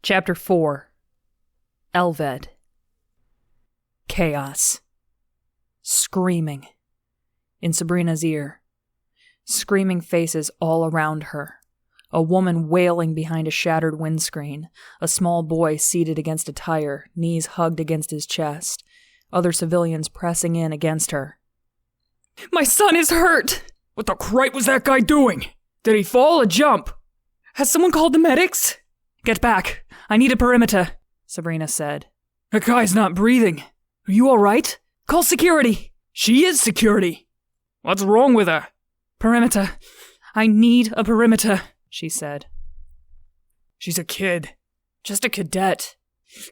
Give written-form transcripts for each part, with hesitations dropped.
Chapter 4. Elved. Chaos. Screaming. In Sabrina's ear. Screaming faces all around her. A woman wailing behind a shattered windscreen. A small boy seated against a tire, knees hugged against his chest. Other civilians pressing in against her. My son is hurt! What the crap was that guy doing? Did he fall or jump? Has someone called the medics? Get back! I need a perimeter, Sabrina said. That guy's not breathing. Are you alright? Call security! She is security! What's wrong with her? Perimeter. I need a perimeter, she said. She's a kid. Just a cadet.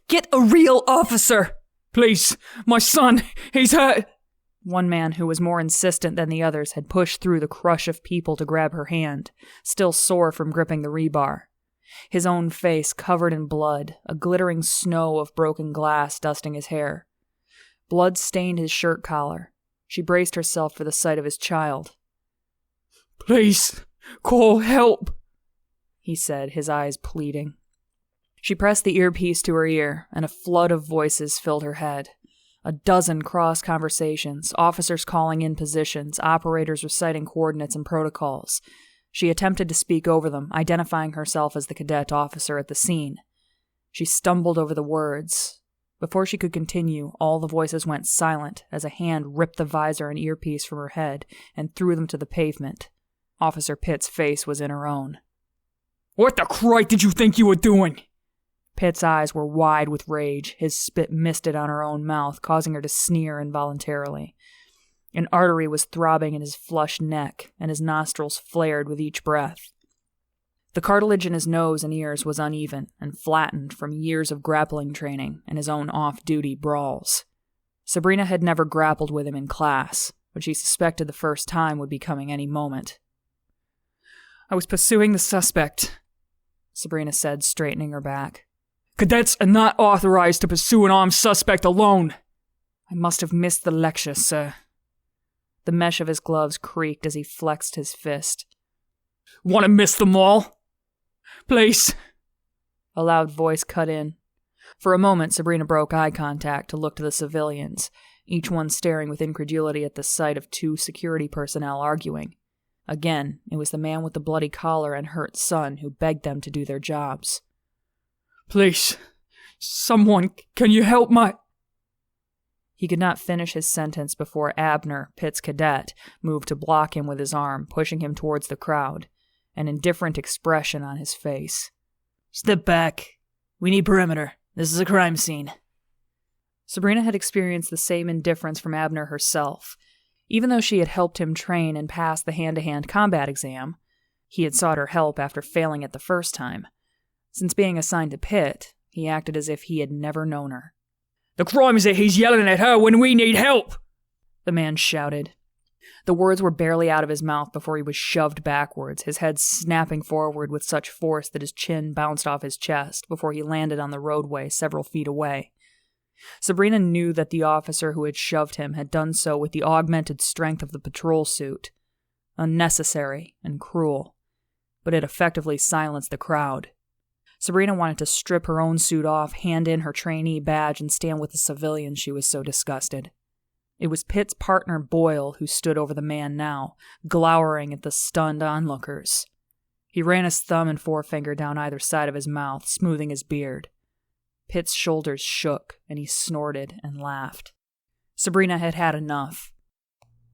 Get a real officer! Please, my son, he's hurt! One man who was more insistent than the others had pushed through the crush of people to grab her hand, still sore from gripping the rebar. His own face covered in blood, a glittering snow of broken glass dusting his hair. Blood stained his shirt collar. She braced herself for the sight of his child. Please, call help, he said, his eyes pleading. She pressed the earpiece to her ear, and a flood of voices filled her head. A dozen cross-conversations, officers calling in positions, operators reciting coordinates and protocols. She attempted to speak over them, identifying herself as the cadet officer at the scene. She stumbled over the words. Before she could continue, all the voices went silent as a hand ripped the visor and earpiece from her head and threw them to the pavement. Officer Pitt's face was in her own. What the crap did you think you were doing? Pitt's eyes were wide with rage. His spit misted on her own mouth, causing her to sneer involuntarily. An artery was throbbing in his flushed neck, and his nostrils flared with each breath. The cartilage in his nose and ears was uneven and flattened from years of grappling training and his own off-duty brawls. Sabrina had never grappled with him in class, but she suspected the first time would be coming any moment. I was pursuing the suspect, Sabrina said, straightening her back. Cadets are not authorized to pursue an armed suspect alone. I must have missed the lecture, sir. The mesh of his gloves creaked as he flexed his fist. Want to miss them all? Please. A loud voice cut in. For a moment, Sabrina broke eye contact to look to the civilians, each one staring with incredulity at the sight of two security personnel arguing. Again, it was the man with the bloody collar and hurt son who begged them to do their jobs. Please, someone, can you help my... He could not finish his sentence before Abner, Pitt's cadet, moved to block him with his arm, pushing him towards the crowd, an indifferent expression on his face. Step back. We need perimeter. This is a crime scene. Sabrina had experienced the same indifference from Abner herself. Even though she had helped him train and pass the hand-to-hand combat exam, he had sought her help after failing it the first time. Since being assigned to Pitt, he acted as if he had never known her. The crime is that he's yelling at her when we need help, the man shouted. The words were barely out of his mouth before he was shoved backwards, his head snapping forward with such force that his chin bounced off his chest before he landed on the roadway several feet away. Sabrina knew that the officer who had shoved him had done so with the augmented strength of the patrol suit. Unnecessary and cruel, but it effectively silenced the crowd. Sabrina wanted to strip her own suit off, hand in her trainee badge, and stand with the civilians. She was so disgusted. It was Pitt's partner Boyle who stood over the man now, glowering at the stunned onlookers. He ran his thumb and forefinger down either side of his mouth, smoothing his beard. Pitt's shoulders shook, and he snorted and laughed. Sabrina had had enough.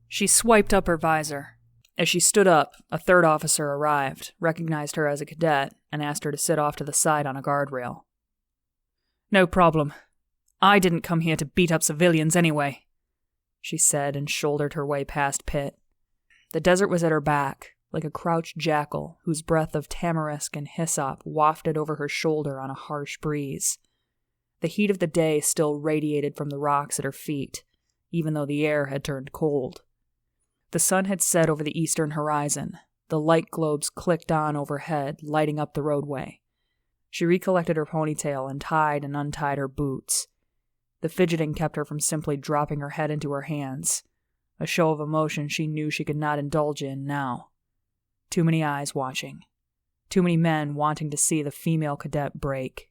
She swiped up her visor. As she stood up, a third officer arrived, recognized her as a cadet, and asked her to sit off to the side on a guardrail. No problem. I didn't come here to beat up civilians anyway, she said and shouldered her way past Pitt. The desert was at her back, like a crouched jackal whose breath of tamarisk and hyssop wafted over her shoulder on a harsh breeze. The heat of the day still radiated from the rocks at her feet, even though the air had turned cold. The sun had set over the eastern horizon. The light globes clicked on overhead, lighting up the roadway. She recollected her ponytail and tied and untied her boots. The fidgeting kept her from simply dropping her head into her hands, a show of emotion she knew she could not indulge in now. Too many eyes watching. Too many men wanting to see the female cadet break.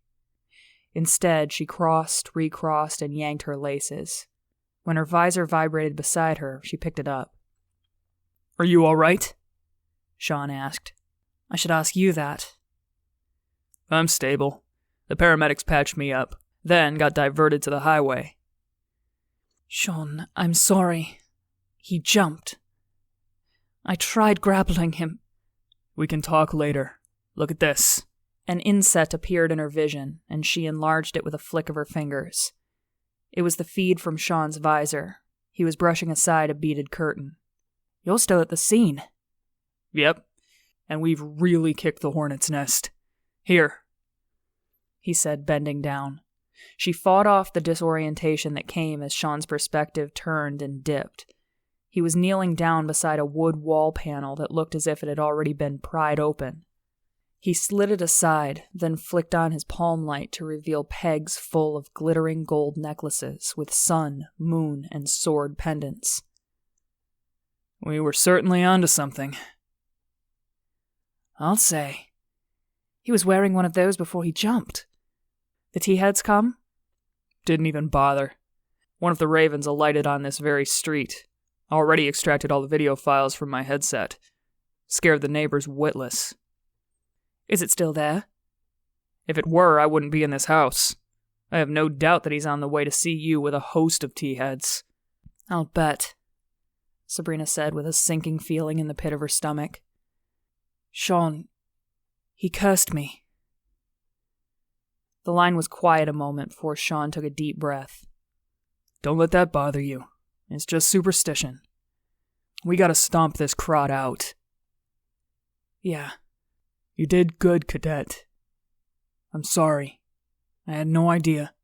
Instead, she crossed, recrossed, and yanked her laces. When her visor vibrated beside her, she picked it up. "Are you all right?" Sean asked. "I should ask you that." "I'm stable. The paramedics patched me up, then got diverted to the highway." "Sean, I'm sorry. He jumped. I tried grappling him." "We can talk later. Look at this." An inset appeared in her vision, and she enlarged it with a flick of her fingers. It was the feed from Sean's visor. He was brushing aside a beaded curtain. "You're still at the scene." "Yep. And we've really kicked the hornet's nest. Here," he said, bending down. She fought off the disorientation that came as Sean's perspective turned and dipped. He was kneeling down beside a wood wall panel that looked as if it had already been pried open. He slid it aside, then flicked on his palm light to reveal pegs full of glittering gold necklaces with sun, moon, and sword pendants. "We were certainly onto something." "I'll say. He was wearing one of those before he jumped. The T-heads come?" "Didn't even bother. One of the Ravens alighted on this very street. Already extracted all the video files from my headset. Scared the neighbors witless." "Is it still there?" "If it were, I wouldn't be in this house. I have no doubt that he's on the way to see you with a host of T-heads." "I'll bet," Sabrina said with a sinking feeling in the pit of her stomach. "Sean, he cursed me." The line was quiet a moment before Sean took a deep breath. "Don't let that bother you. It's just superstition. We gotta stomp this crot out." "Yeah. You did good, Cadet. I'm sorry. I had no idea.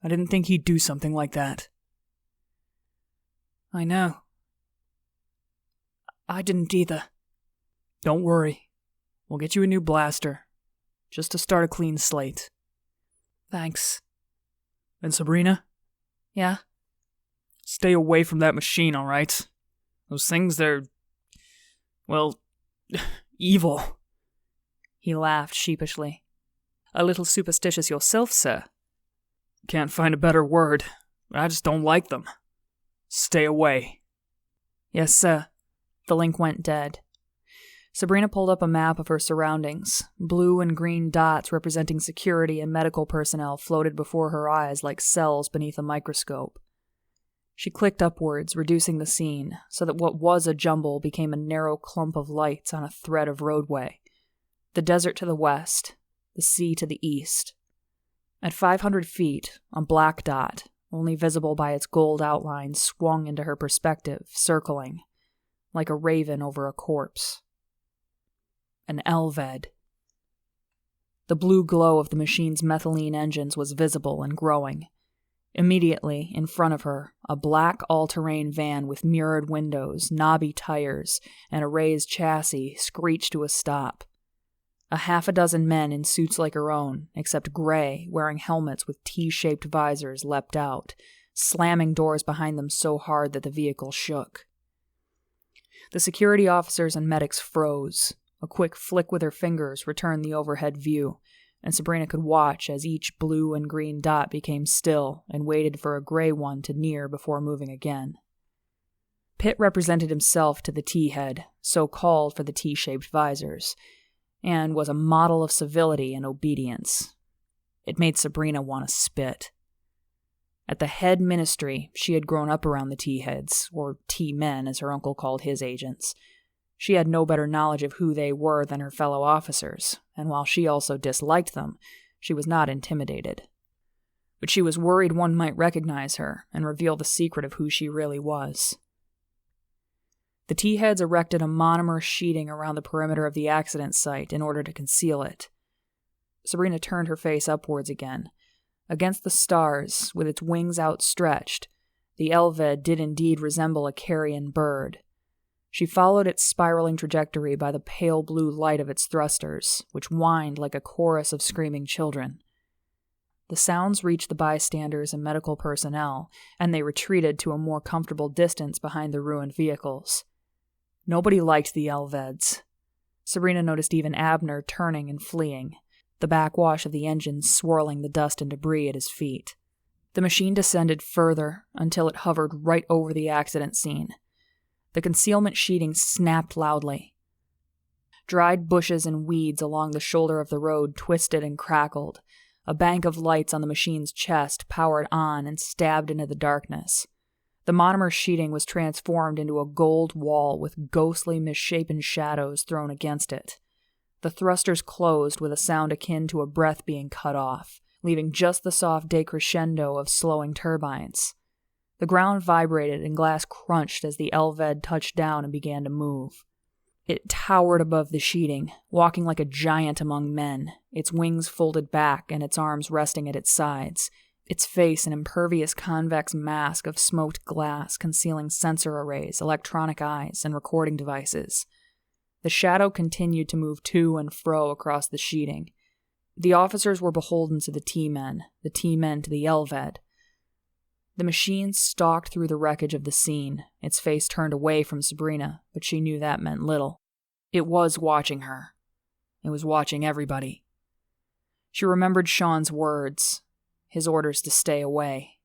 I didn't think he'd do something like that." "I know. I didn't either." "Don't worry. We'll get you a new blaster. Just to start a clean slate." "Thanks." "And Sabrina?" "Yeah?" "Stay away from that machine, all right? Those things, they're... well, evil." He laughed sheepishly. "A little superstitious yourself, sir." "Can't find a better word. I just don't like them. Stay away." "Yes, sir." The link went dead. Sabrina pulled up a map of her surroundings. Blue and green dots representing security and medical personnel floated before her eyes like cells beneath a microscope. She clicked upwards, reducing the scene, so that what was a jumble became a narrow clump of lights on a thread of roadway. The desert to the west, the sea to the east. At 500 feet, a black dot, only visible by its gold outline, swung into her perspective, circling, like a raven over a corpse. An Elved. The blue glow of the machine's methylene engines was visible and growing. Immediately, in front of her, a black all-terrain van with mirrored windows, knobby tires, and a raised chassis screeched to a stop. A half a dozen men in suits like her own, except gray, wearing helmets with T-shaped visors, leapt out, slamming doors behind them so hard that the vehicle shook. The security officers and medics froze. A quick flick with her fingers returned the overhead view, and Sabrina could watch as each blue and green dot became still and waited for a gray one to near before moving again. Pitt represented himself to the T-head, so called for the T-shaped visors, and was a model of civility and obedience. It made Sabrina want to spit. At the head ministry, she had grown up around the T-heads, or T-men as her uncle called his agents. She had no better knowledge of who they were than her fellow officers, and while she also disliked them, she was not intimidated. But she was worried one might recognize her and reveal the secret of who she really was. The T-heads erected a monomer sheeting around the perimeter of the accident site in order to conceal it. Sabrina turned her face upwards again. Against the stars, with its wings outstretched, the Elved did indeed resemble a carrion bird. She followed its spiraling trajectory by the pale blue light of its thrusters, which whined like a chorus of screaming children. The sounds reached the bystanders and medical personnel, and they retreated to a more comfortable distance behind the ruined vehicles. Nobody liked the Elveds. Sabrina noticed even Abner turning and fleeing. the backwash of the engine swirling the dust and debris at his feet. The machine descended further until it hovered right over the accident scene. The concealment sheeting snapped loudly. Dried bushes and weeds along the shoulder of the road twisted and crackled. A bank of lights on the machine's chest powered on and stabbed into the darkness. The monomer sheeting was transformed into a gold wall with ghostly, misshapen shadows thrown against it. The thrusters closed with a sound akin to a breath being cut off, leaving just the soft decrescendo of slowing turbines. The ground vibrated and glass crunched as the Elved touched down and began to move. It towered above the sheeting, walking like a giant among men, its wings folded back and its arms resting at its sides, its face an impervious convex mask of smoked glass concealing sensor arrays, electronic eyes, and recording devices. The shadow continued to move to and fro across the sheeting. The officers were beholden to the T-men to the Elved. The machine stalked through the wreckage of the scene, its face turned away from Sabrina, but she knew that meant little. It was watching her. It was watching everybody. She remembered Sean's words, his orders to stay away.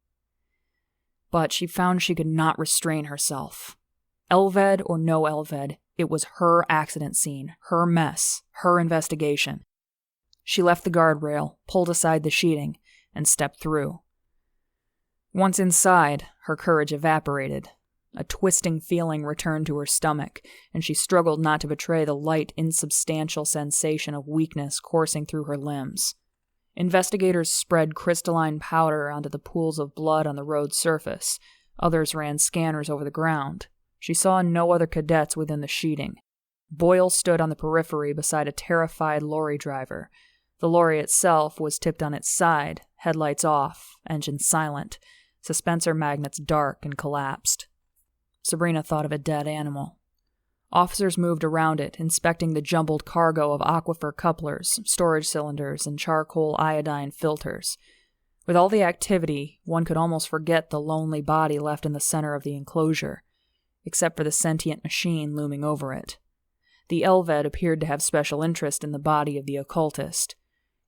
But she found she could not restrain herself. Elved or no Elved, it was her accident scene, her mess, her investigation. She left the guardrail, pulled aside the sheeting, and stepped through. Once inside, her courage evaporated. A twisting feeling returned to her stomach, and she struggled not to betray the light, insubstantial sensation of weakness coursing through her limbs. Investigators spread crystalline powder onto the pools of blood on the road surface. Others ran scanners over the ground. She saw no other cadets within the sheeting. Boyle stood on the periphery beside a terrified lorry driver. The lorry itself was tipped on its side, headlights off, engine silent, suspensor magnets dark and collapsed. Sabrina thought of a dead animal. Officers moved around it, inspecting the jumbled cargo of aquifer couplers, storage cylinders, and charcoal iodine filters. With all the activity, one could almost forget the lonely body left in the center of the enclosure, except for the sentient machine looming over it. The Elved appeared to have special interest in the body of the occultist.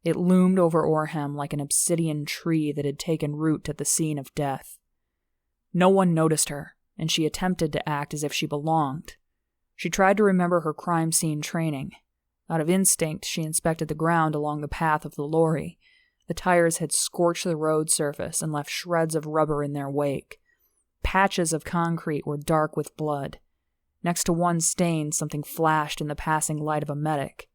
It loomed over Orham like an obsidian tree that had taken root at the scene of death. No one noticed her, and she attempted to act as if she belonged. She tried to remember her crime scene training. Out of instinct, she inspected the ground along the path of the lorry. The tires had scorched the road surface and left shreds of rubber in their wake. Patches of concrete were dark with blood. Next to one stain, something flashed in the passing light of a medic.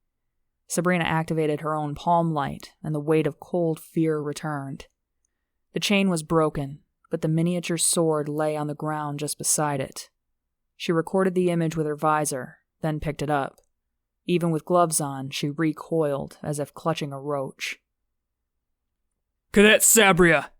Sabrina activated her own palm light, and the weight of cold fear returned. The chain was broken, but the miniature sword lay on the ground just beside it. She recorded the image with her visor, then picked it up. Even with gloves on, she recoiled, as if clutching a roach. "Cadet Sabria!"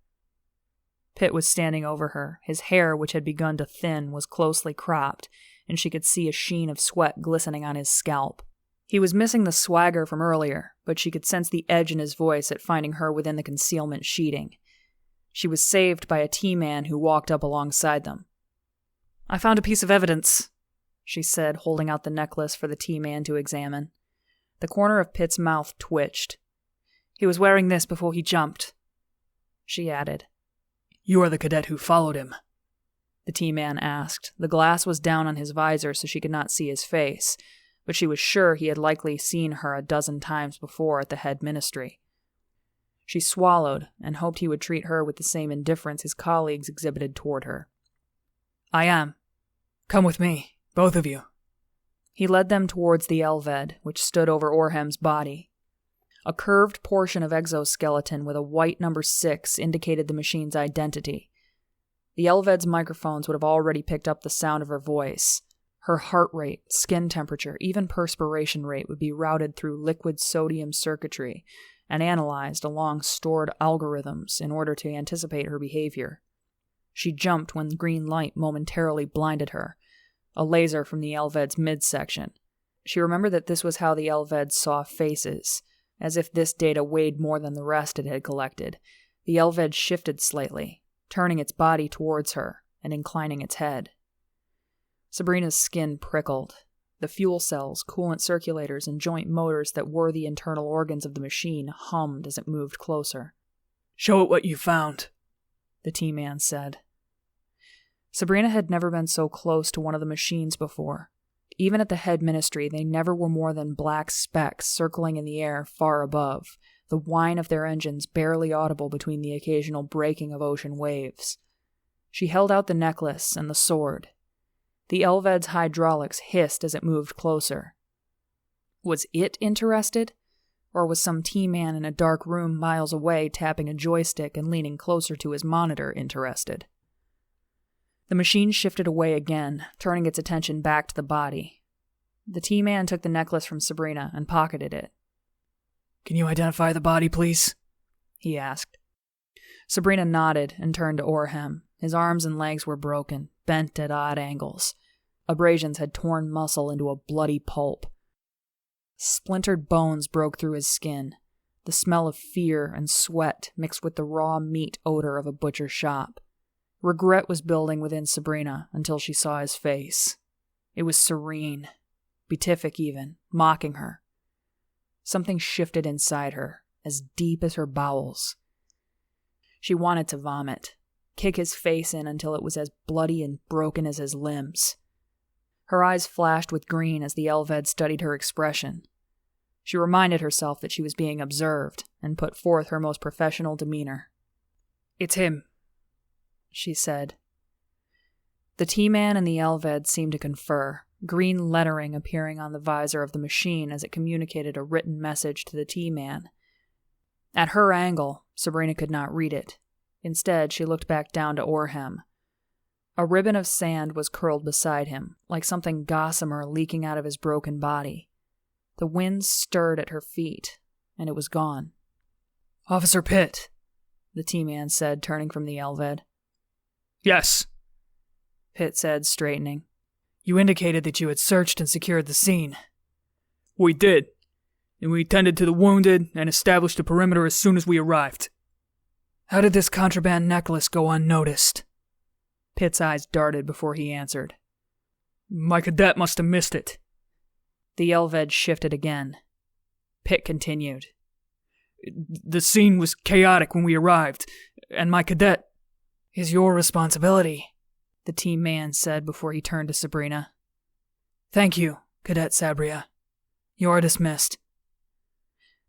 Pitt was standing over her. His hair, which had begun to thin, was closely cropped, and she could see a sheen of sweat glistening on his scalp. He was missing the swagger from earlier, but she could sense the edge in his voice at finding her within the concealment sheeting. She was saved by a T-man who walked up alongside them. "I found a piece of evidence," she said, holding out the necklace for the T-man to examine. The corner of Pitt's mouth twitched. "He was wearing this before he jumped," she added. "You are the cadet who followed him?" the T-man asked. The glass was down on his visor so she could not see his face, but she was sure he had likely seen her a dozen times before at the head ministry. She swallowed and hoped he would treat her with the same indifference his colleagues exhibited toward her. "I am. Come with me, both of you." He led them towards the Elved, which stood over Orham's body. A curved portion of exoskeleton with a white number 6 indicated the machine's identity. The Elved's microphones would have already picked up the sound of her voice. Her heart rate, skin temperature, even perspiration rate would be routed through liquid sodium circuitry and analyzed along stored algorithms in order to anticipate her behavior. She jumped when green light momentarily blinded her, a laser from the Elved's midsection. She remembered that this was how the Elved saw faces, as if this data weighed more than the rest it had collected. The Elved shifted slightly, turning its body towards her and inclining its head. Sabrina's skin prickled. The fuel cells, coolant circulators, and joint motors that were the internal organs of the machine hummed as it moved closer. "Show it what you found," the T-Man said. Sabrina had never been so close to one of the machines before. Even at the head ministry, they never were more than black specks circling in the air far above, the whine of their engines barely audible between the occasional breaking of ocean waves. She held out the necklace and the sword. The Elved's hydraulics hissed as it moved closer. Was it interested? Or was some T-Man in a dark room miles away tapping a joystick and leaning closer to his monitor interested? The machine shifted away again, turning its attention back to the body. The T-Man took the necklace from Sabrina and pocketed it. "Can you identify the body, please?" he asked. Sabrina nodded and turned to Orhem. His arms and legs were broken, bent at odd angles. Abrasions had torn muscle into a bloody pulp. Splintered bones broke through his skin. The smell of fear and sweat mixed with the raw meat odor of a butcher's shop. Regret was building within Sabrina until she saw his face. It was serene, beatific even, mocking her. Something shifted inside her, as deep as her bowels. She wanted to vomit, kick his face in until it was as bloody and broken as his limbs. Her eyes flashed with green as the Elved studied her expression. She reminded herself that she was being observed and put forth her most professional demeanor. "It's him," she said. The T-Man and the Elved seemed to confer, green lettering appearing on the visor of the machine as it communicated a written message to the T-Man. At her angle, Sabrina could not read it. Instead, she looked back down to Orhem. A ribbon of sand was curled beside him, like something gossamer leaking out of his broken body. The wind stirred at her feet, and it was gone. "Officer Pitt," the T-Man said, turning from the Elved. "Yes," Pitt said, straightening. "You indicated that you had searched and secured the scene." "We did, and we tended to the wounded and established a perimeter as soon as we arrived." "How did this contraband necklace go unnoticed?" Pitt's eyes darted before he answered. "My cadet must have missed it." The Elved shifted again. Pitt continued. "The scene was chaotic when we arrived, and my cadet is your responsibility," the T-Man said before he turned to Sabrina. "Thank you, Cadet Sabria. You are dismissed."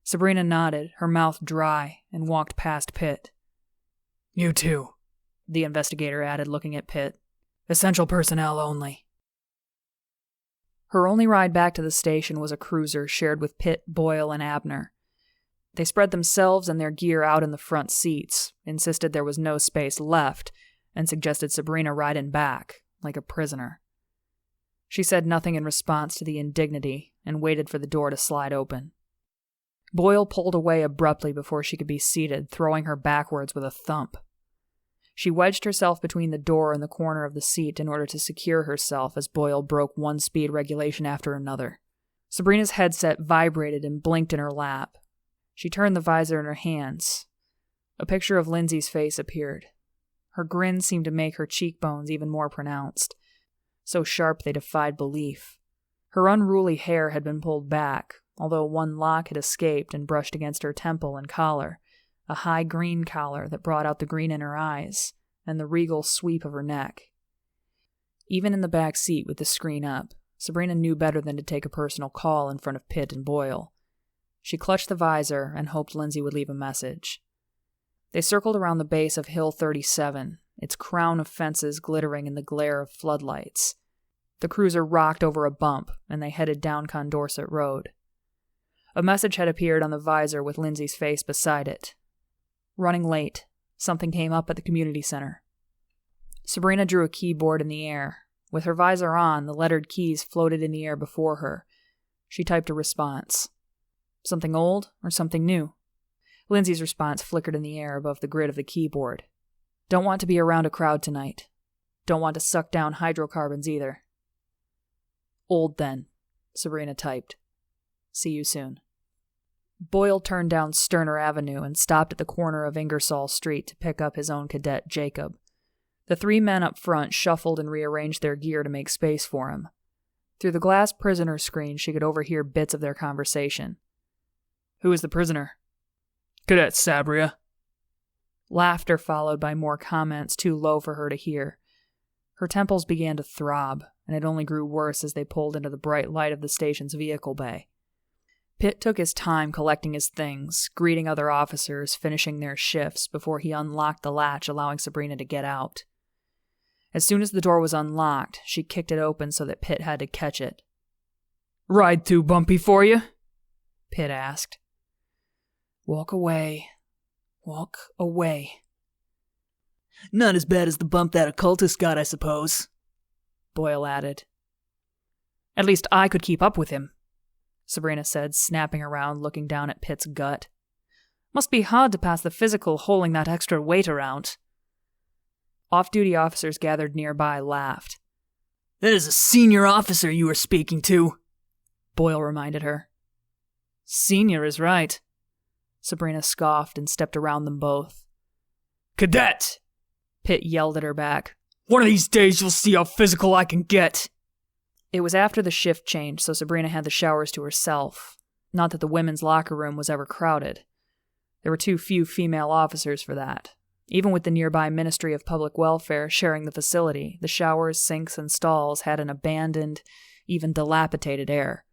Sabrina nodded, her mouth dry, and walked past Pitt. "You too," the investigator added, looking at Pitt. "Essential personnel only." Her only ride back to the station was a cruiser shared with Pitt, Boyle, and Abner. They spread themselves and their gear out in the front seats, insisted there was no space left, and suggested Sabrina ride in back, like a prisoner. She said nothing in response to the indignity and waited for the door to slide open. Boyle pulled away abruptly before she could be seated, throwing her backwards with a thump. She wedged herself between the door and the corner of the seat in order to secure herself as Boyle broke one speed regulation after another. Sabrina's headset vibrated and blinked in her lap. She turned the visor in her hands. A picture of Lindsey's face appeared. Her grin seemed to make her cheekbones even more pronounced, so sharp they defied belief. Her unruly hair had been pulled back, although one lock had escaped and brushed against her temple and collar, a high green collar that brought out the green in her eyes and the regal sweep of her neck. Even in the back seat with the screen up, Sabrina knew better than to take a personal call in front of Pitt and Boyle. She clutched the visor and hoped Lindsey would leave a message. They circled around the base of Hill 37, its crown of fences glittering in the glare of floodlights. The cruiser rocked over a bump, and they headed down Condorcet Road. A message had appeared on the visor with Lindsey's face beside it. Running late. Something came up at the community center. Sabrina drew a keyboard in the air. With her visor on, the lettered keys floated in the air before her. She typed a response. Something old or something new? Lindsey's response flickered in the air above the grid of the keyboard. Don't want to be around a crowd tonight. Don't want to suck down hydrocarbons either. Old then, Sabrina typed. See you soon. Boyle turned down Sterner Avenue and stopped at the corner of Ingersoll Street to pick up his own cadet, Jacob. The three men up front shuffled and rearranged their gear to make space for him. Through the glass prisoner screen, she could overhear bits of their conversation. Who is the prisoner? Cadet Sabria. Laughter followed by more comments too low for her to hear. Her temples began to throb, and it only grew worse as they pulled into the bright light of the station's vehicle bay. Pitt took his time collecting his things, greeting other officers, finishing their shifts before he unlocked the latch, allowing Sabrina to get out. As soon as the door was unlocked, she kicked it open so that Pitt had to catch it. Ride too bumpy for you? Pitt asked. Walk away. Walk away. Not as bad as the bump that occultist got, I suppose, Boyle added. At least I could keep up with him, Sabrina said, snapping around, looking down at Pitt's gut. Must be hard to pass the physical hauling that extra weight around. Off-duty officers gathered nearby laughed. That is a senior officer you were speaking to, Boyle reminded her. Senior is right. Sabrina scoffed and stepped around them both. Cadet! Pitt yelled at her back. One of these days you'll see how physical I can get. It was after the shift change, so Sabrina had the showers to herself. Not that the women's locker room was ever crowded. There were too few female officers for that. Even with the nearby Ministry of Public Welfare sharing the facility, the showers, sinks, and stalls had an abandoned, even dilapidated air.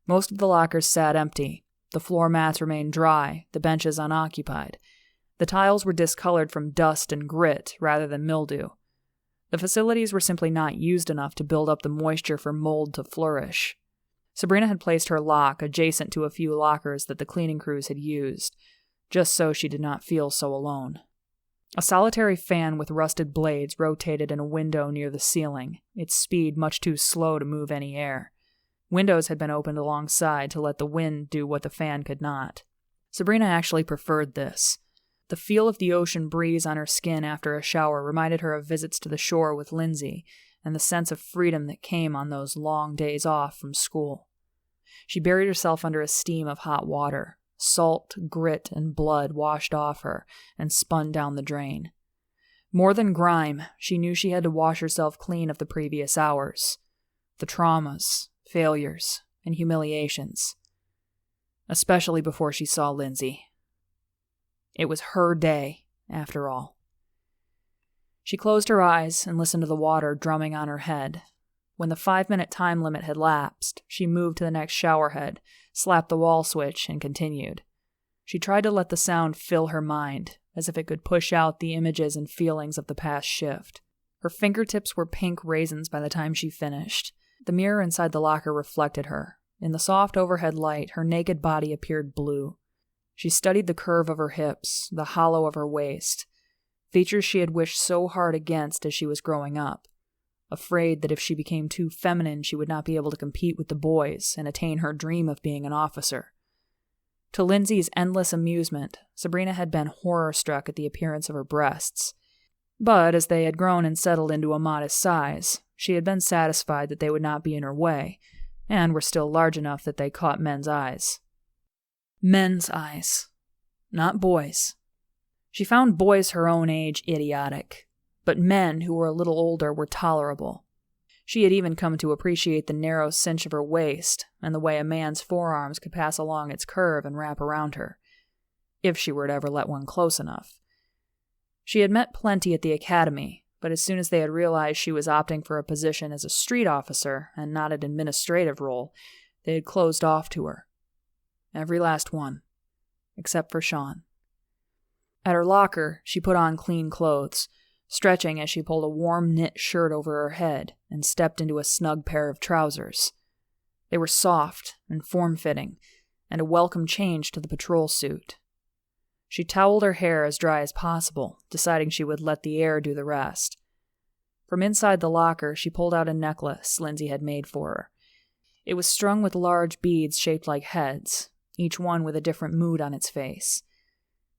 Most of the lockers sat empty. The floor mats remained dry, the benches unoccupied. The tiles were discolored from dust and grit rather than mildew. The facilities were simply not used enough to build up the moisture for mold to flourish. Sabrina had placed her lock adjacent to a few lockers that the cleaning crews had used, just so she did not feel so alone. A solitary fan with rusted blades rotated in a window near the ceiling, its speed much too slow to move any air. Windows had been opened alongside to let the wind do what the fan could not. Sabrina actually preferred this. The feel of the ocean breeze on her skin after a shower reminded her of visits to the shore with Lindsey and the sense of freedom that came on those long days off from school. She buried herself under a steam of hot water. Salt, grit, and blood washed off her and spun down the drain. More than grime, she knew she had to wash herself clean of the previous hours. The traumas, failures, and humiliations. Especially before she saw Lindsey. It was her day, after all. She closed her eyes and listened to the water drumming on her head. When the 5-minute time limit had lapsed, she moved to the next shower head, slapped the wall switch, and continued. She tried to let the sound fill her mind, as if it could push out the images and feelings of the past shift. Her fingertips were pink raisins by the time she finished. The mirror inside the locker reflected her. In the soft overhead light, her naked body appeared blue. She studied the curve of her hips, the hollow of her waist, features she had wished so hard against as she was growing up, afraid that if she became too feminine she would not be able to compete with the boys and attain her dream of being an officer. To Lindsey's endless amusement, Sabrina had been horror-struck at the appearance of her breasts. But as they had grown and settled into a modest size, she had been satisfied that they would not be in her way, and were still large enough that they caught men's eyes. Men's eyes. Not boys. She found boys her own age idiotic, but men who were a little older were tolerable. She had even come to appreciate the narrow cinch of her waist and the way a man's forearms could pass along its curve and wrap around her, if she were to ever let one close enough. She had met plenty at the academy, but as soon as they had realized she was opting for a position as a street officer and not an administrative role, they had closed off to her. Every last one, except for Sean. At her locker, she put on clean clothes, stretching as she pulled a warm knit shirt over her head and stepped into a snug pair of trousers. They were soft and form-fitting, and a welcome change to the patrol suit. She toweled her hair as dry as possible, deciding she would let the air do the rest. From inside the locker, she pulled out a necklace Lindsey had made for her. It was strung with large beads shaped like heads, each one with a different mood on its face.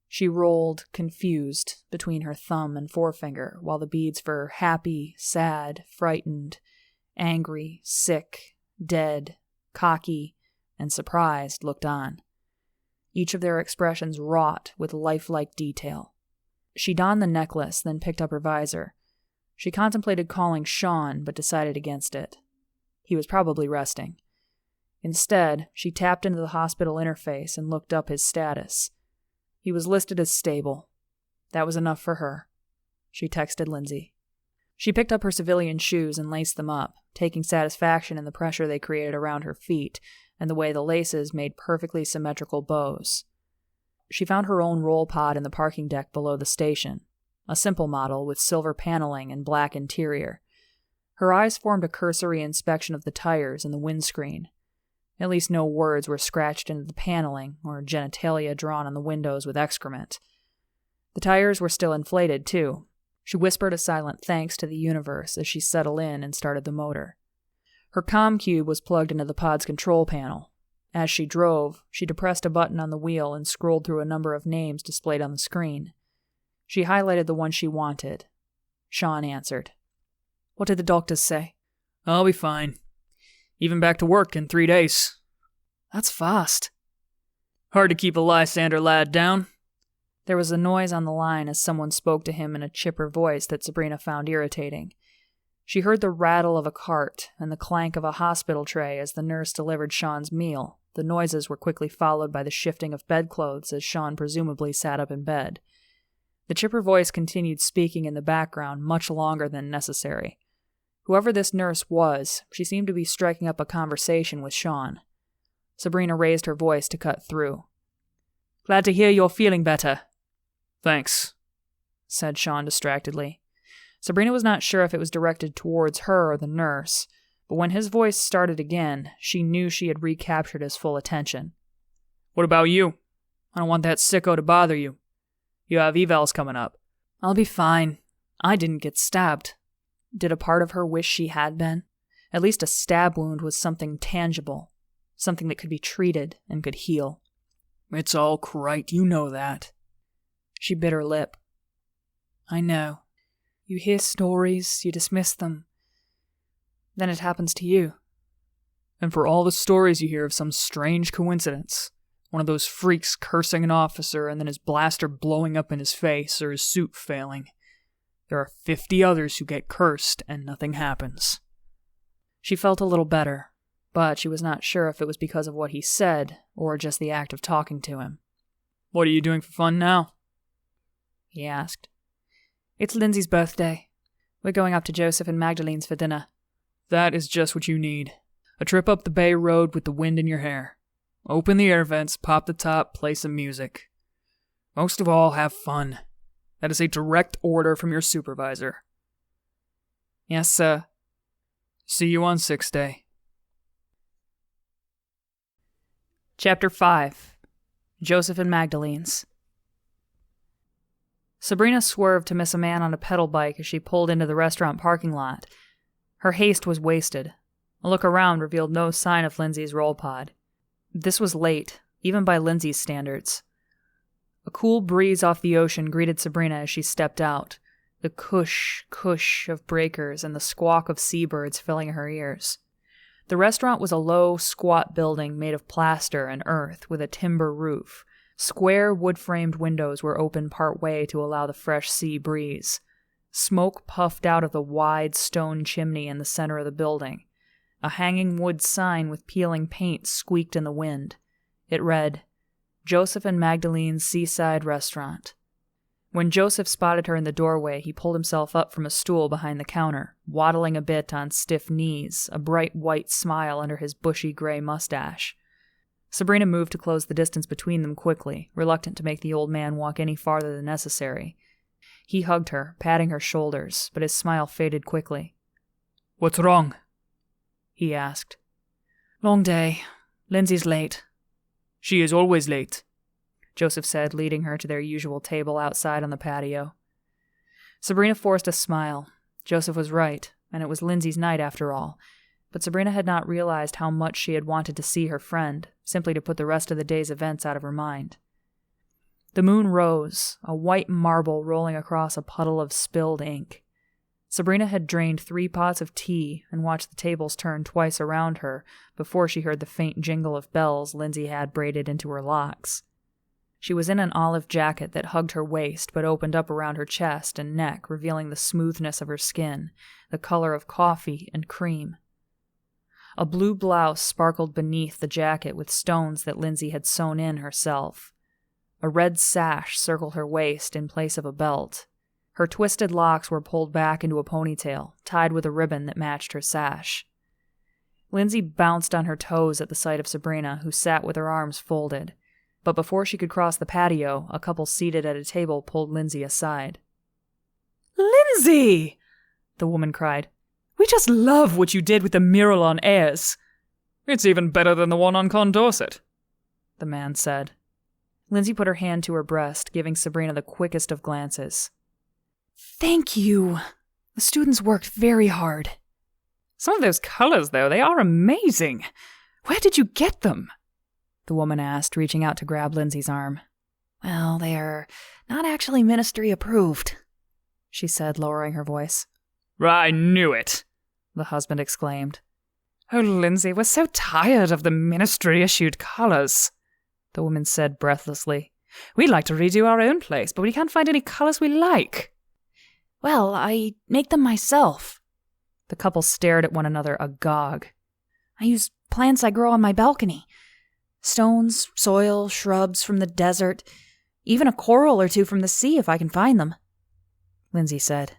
She rolled, confused, between her thumb and forefinger, while the beads for happy, sad, frightened, angry, sick, dead, cocky, and surprised looked on. Each of their expressions wrought with lifelike detail. She donned the necklace, then picked up her visor. She contemplated calling Sean, but decided against it. He was probably resting. Instead, she tapped into the hospital interface and looked up his status. He was listed as stable. That was enough for her. She texted Lindsey. She picked up her civilian shoes and laced them up, taking satisfaction in the pressure they created around her feet and the way the laces made perfectly symmetrical bows. She found her own roll pod in the parking deck below the station, a simple model with silver paneling and black interior. Her eyes formed a cursory inspection of the tires and the windscreen. At least no words were scratched into the paneling or genitalia drawn on the windows with excrement. The tires were still inflated, too. She whispered a silent thanks to the universe as she settled in and started the motor. Her comm cube was plugged into the pod's control panel. As she drove, she depressed a button on the wheel and scrolled through a number of names displayed on the screen. She highlighted the one she wanted. Sean answered. What did the doctors say? I'll be fine. Even back to work in 3 days. That's fast. Hard to keep a Lysander lad down. There was a noise on the line as someone spoke to him in a chipper voice that Sabrina found irritating. She heard the rattle of a cart and the clank of a hospital tray as the nurse delivered Sean's meal. The noises were quickly followed by the shifting of bedclothes as Sean presumably sat up in bed. The chipper voice continued speaking in the background much longer than necessary. Whoever this nurse was, she seemed to be striking up a conversation with Sean. Sabrina raised her voice to cut through. Glad to hear you're feeling better. Thanks, said Sean distractedly. Sabrina was not sure if it was directed towards her or the nurse, but when his voice started again, she knew she had recaptured his full attention. What about you? I don't want that sicko to bother you. You have evals coming up. I'll be fine. I didn't get stabbed. Did a part of her wish she had been? At least a stab wound was something tangible, something that could be treated and could heal. It's all right, you know that. She bit her lip. I know. You hear stories, you dismiss them. Then it happens to you. And for all the stories you hear of some strange coincidence, one of those freaks cursing an officer and then his blaster blowing up in his face or his suit failing, there are 50 others who get cursed and nothing happens. She felt a little better, but she was not sure if it was because of what he said or just the act of talking to him. What are you doing for fun now? He asked. It's Lindsey's birthday. We're going up to Joseph and Magdalene's for dinner. That is just what you need. A trip up the Bay Road with the wind in your hair. Open the air vents, pop the top, play some music. Most of all, have fun. That is a direct order from your supervisor. Yes, sir. See you on 6th day. Chapter 5. Joseph and Magdalene's. Sabrina swerved to miss a man on a pedal bike as she pulled into the restaurant parking lot. Her haste was wasted. A look around revealed no sign of Lindsey's roll pod. This was late, even by Lindsey's standards. A cool breeze off the ocean greeted Sabrina as she stepped out, the cush of breakers and the squawk of seabirds filling her ears. The restaurant was a low, squat building made of plaster and earth with a timber roof. Square wood-framed windows were open part way to allow the fresh sea breeze. Smoke puffed out of the wide stone chimney in the center of the building. A hanging wood sign with peeling paint squeaked in the wind. It read, Joseph and Magdalene's Seaside Restaurant. When Joseph spotted her in the doorway, he pulled himself up from a stool behind the counter, waddling a bit on stiff knees, a bright white smile under his bushy gray mustache. Sabrina moved to close the distance between them quickly, reluctant to make the old man walk any farther than necessary. He hugged her, patting her shoulders, but his smile faded quickly. What's wrong? He asked. Long day. Lindsey's late. She is always late, Joseph said, leading her to their usual table outside on the patio. Sabrina forced a smile. Joseph was right, and it was Lindsey's night after all. But Sabrina had not realized how much she had wanted to see her friend, simply to put the rest of the day's events out of her mind. The moon rose, a white marble rolling across a puddle of spilled ink. Sabrina had drained 3 pots of tea and watched the tables turn twice around her before she heard the faint jingle of bells Lindsey had braided into her locks. She was in an olive jacket that hugged her waist but opened up around her chest and neck, revealing the smoothness of her skin, the color of coffee and cream. A blue blouse sparkled beneath the jacket with stones that Lindsey had sewn in herself. A red sash circled her waist in place of a belt. Her twisted locks were pulled back into a ponytail, tied with a ribbon that matched her sash. Lindsey bounced on her toes at the sight of Sabrina, who sat with her arms folded. But before she could cross the patio, a couple seated at a table pulled Lindsey aside. "Lindsey!" the woman cried. "We just love what you did with the mural on Ayers." "It's even better than the one on Condorcet," the man said. Lindsey put her hand to her breast, giving Sabrina the quickest of glances. "Thank you. The students worked very hard." "Some of those colors, though, they are amazing. Where did you get them?" the woman asked, reaching out to grab Lindsey's arm. "Well, they're not actually ministry approved," she said, lowering her voice. "I knew it," the husband exclaimed. "Oh, Lindsey, we're so tired of the ministry-issued colors," the woman said breathlessly. "We'd like to redo our own place, but we can't find any colors we like." "Well, I make them myself." The couple stared at one another agog. "I use plants I grow on my balcony. Stones, soil, shrubs from the desert, even a coral or two from the sea if I can find them," Lindsey said.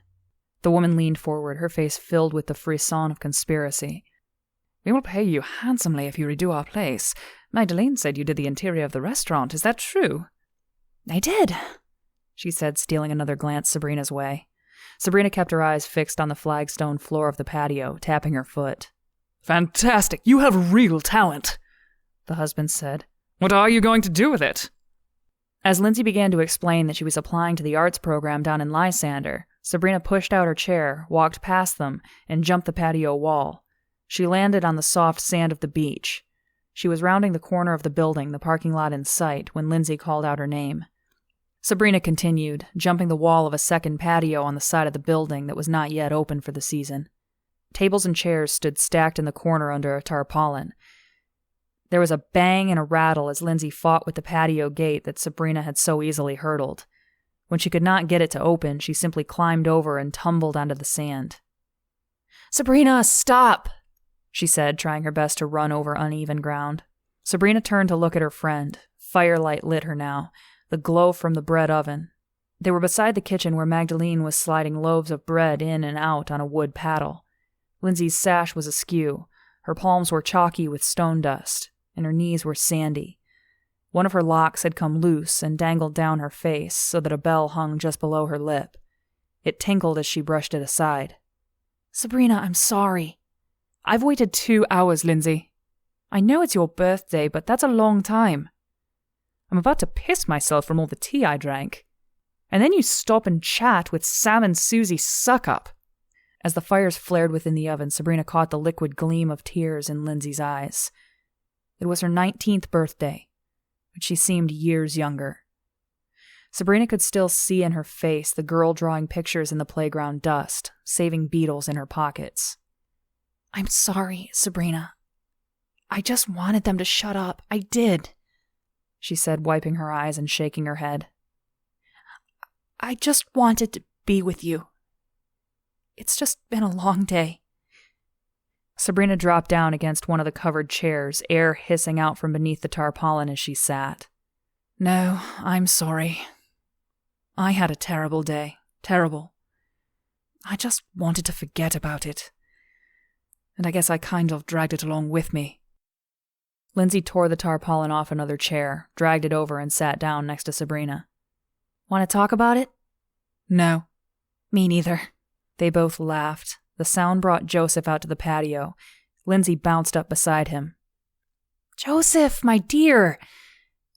The woman leaned forward, her face filled with the frisson of conspiracy. "We will pay you handsomely if you redo our place. Magdalene said you did the interior of the restaurant. Is that true?" "I did," she said, stealing another glance Sabrina's way. Sabrina kept her eyes fixed on the flagstone floor of the patio, tapping her foot. "Fantastic! You have real talent," the husband said. "What are you going to do with it?" As Lindsey began to explain that she was applying to the arts program down in Lysander, Sabrina pushed out her chair, walked past them, and jumped the patio wall. She landed on the soft sand of the beach. She was rounding the corner of the building, the parking lot in sight, when Lindsey called out her name. Sabrina continued, jumping the wall of a second patio on the side of the building that was not yet open for the season. Tables and chairs stood stacked in the corner under a tarpaulin. There was a bang and a rattle as Lindsey fought with the patio gate that Sabrina had so easily hurdled. When she could not get it to open, she simply climbed over and tumbled onto the sand. "Sabrina, stop!" she said, trying her best to run over uneven ground. Sabrina turned to look at her friend. Firelight lit her now, the glow from the bread oven. They were beside the kitchen where Magdalene was sliding loaves of bread in and out on a wood paddle. Lindsey's sash was askew. Her palms were chalky with stone dust, and her knees were sandy. One of her locks had come loose and dangled down her face so that a bell hung just below her lip. It tinkled as she brushed it aside. "Sabrina, I'm sorry." "I've waited 2 hours, Lindsey. I know it's your birthday, but that's a long time. I'm about to piss myself from all the tea I drank. And then you stop and chat with Sam and Susie Suckup." As the fires flared within the oven, Sabrina caught the liquid gleam of tears in Lindsey's eyes. It was her 19th birthday, but she seemed years younger. Sabrina could still see in her face the girl drawing pictures in the playground dust, saving beetles in her pockets. "I'm sorry, Sabrina. I just wanted them to shut up. I did," she said, wiping her eyes and shaking her head. "I just wanted to be with you. It's just been a long day." Sabrina dropped down against one of the covered chairs, air hissing out from beneath the tarpaulin as she sat. "No, I'm sorry. I had a terrible day. Terrible. I just wanted to forget about it. And I guess I kind of dragged it along with me." Lindsey tore the tarpaulin off another chair, dragged it over, and sat down next to Sabrina. "Want to talk about it?" "No." "Me neither." They both laughed. The sound brought Joseph out to the patio. Lindsey bounced up beside him. "Joseph, my dear,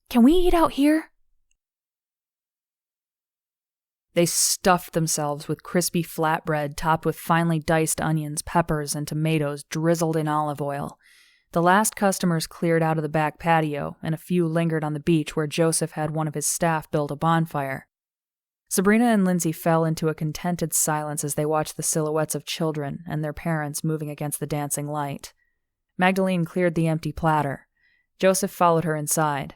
can we eat out here?" They stuffed themselves with crispy flatbread topped with finely diced onions, peppers, and tomatoes drizzled in olive oil. The last customers cleared out of the back patio, and a few lingered on the beach where Joseph had one of his staff build a bonfire. Sabrina and Lindsey fell into a contented silence as they watched the silhouettes of children and their parents moving against the dancing light. Magdalene cleared the empty platter. Joseph followed her inside.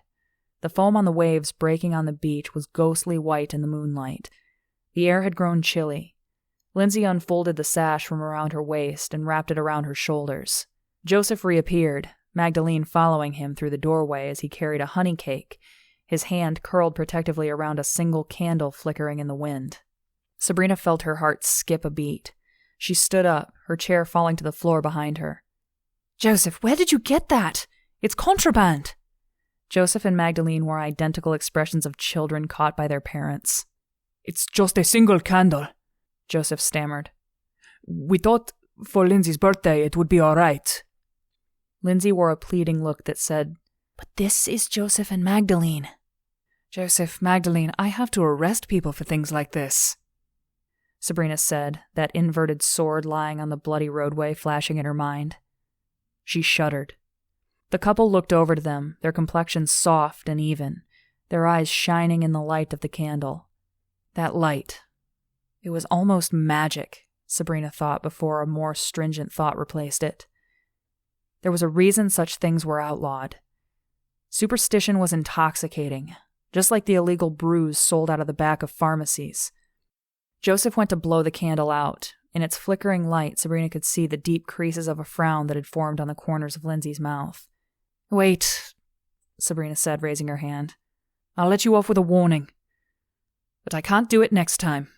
The foam on the waves breaking on the beach was ghostly white in the moonlight. The air had grown chilly. Lindsey unfolded the sash from around her waist and wrapped it around her shoulders. Joseph reappeared, Magdalene following him through the doorway as he carried a honey cake, his hand curled protectively around a single candle flickering in the wind. Sabrina felt her heart skip a beat. She stood up, her chair falling to the floor behind her. Joseph, where did you get that? It's contraband. Joseph and Magdalene wore identical expressions of children caught by their parents. It's just a single candle, Joseph stammered. We thought for Lindsey's birthday it would be all right. Lindsey wore a pleading look that said, But this is Joseph and Magdalene. Joseph, Magdalene, I have to arrest people for things like this. Sabrina said, that inverted sword lying on the bloody roadway flashing in her mind. She shuddered. The couple looked over to them, their complexions soft and even, their eyes shining in the light of the candle. That light. It was almost magic, Sabrina thought before a more stringent thought replaced it. There was a reason such things were outlawed. Superstition was intoxicating, just like the illegal brews sold out of the back of pharmacies. Joseph went to blow the candle out. In its flickering light, Sabrina could see the deep creases of a frown that had formed on the corners of Lindsey's mouth. Wait, Sabrina said, raising her hand. I'll let you off with a warning. But I can't do it next time.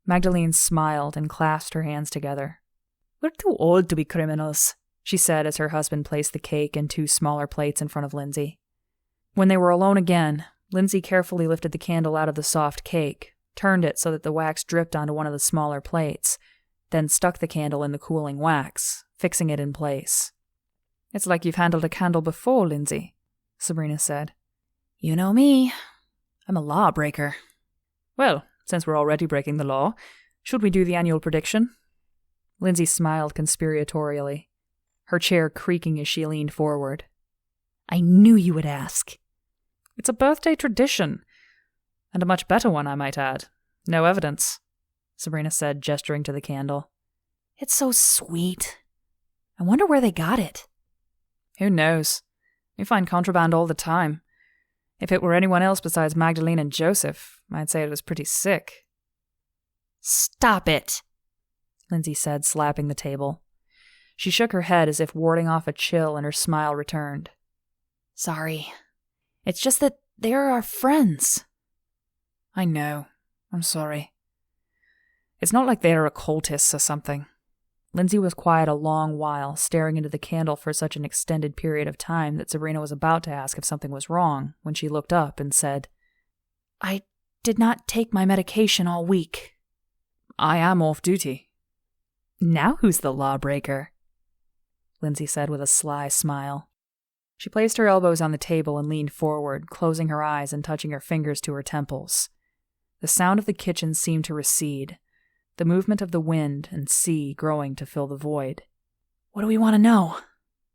Magdalene smiled and clasped her hands together. We're too old to be criminals, she said as her husband placed the cake and 2 smaller plates in front of Lindsey. When they were alone again, Lindsey carefully lifted the candle out of the soft cake, turned it so that the wax dripped onto one of the smaller plates, then stuck the candle in the cooling wax, fixing it in place. It's like you've handled a candle before, Lindsey, Sabrina said. You know me. I'm a lawbreaker. Well, since we're already breaking the law, should we do the annual prediction? Lindsey smiled conspiratorially, her chair creaking as she leaned forward. I knew you would ask. It's a birthday tradition. And a much better one, I might add. No evidence, Sabrina said, gesturing to the candle. It's so sweet. I wonder where they got it. Who knows? We find contraband all the time. If it were anyone else besides Magdalene and Joseph, I'd say it was pretty sick. Stop it, Lindsey said, slapping the table. She shook her head as if warding off a chill, and her smile returned. Sorry. It's just that they're our friends. I know. I'm sorry. It's not like they're occultists or something. Lindsey was quiet a long while, staring into the candle for such an extended period of time that Sabrina was about to ask if something was wrong when she looked up and said, I did not take my medication all week. I am off duty. Now who's the lawbreaker? Lindsey said with a sly smile. She placed her elbows on the table and leaned forward, closing her eyes and touching her fingers to her temples. The sound of the kitchen seemed to recede, the movement of the wind and sea growing to fill the void. What do we want to know?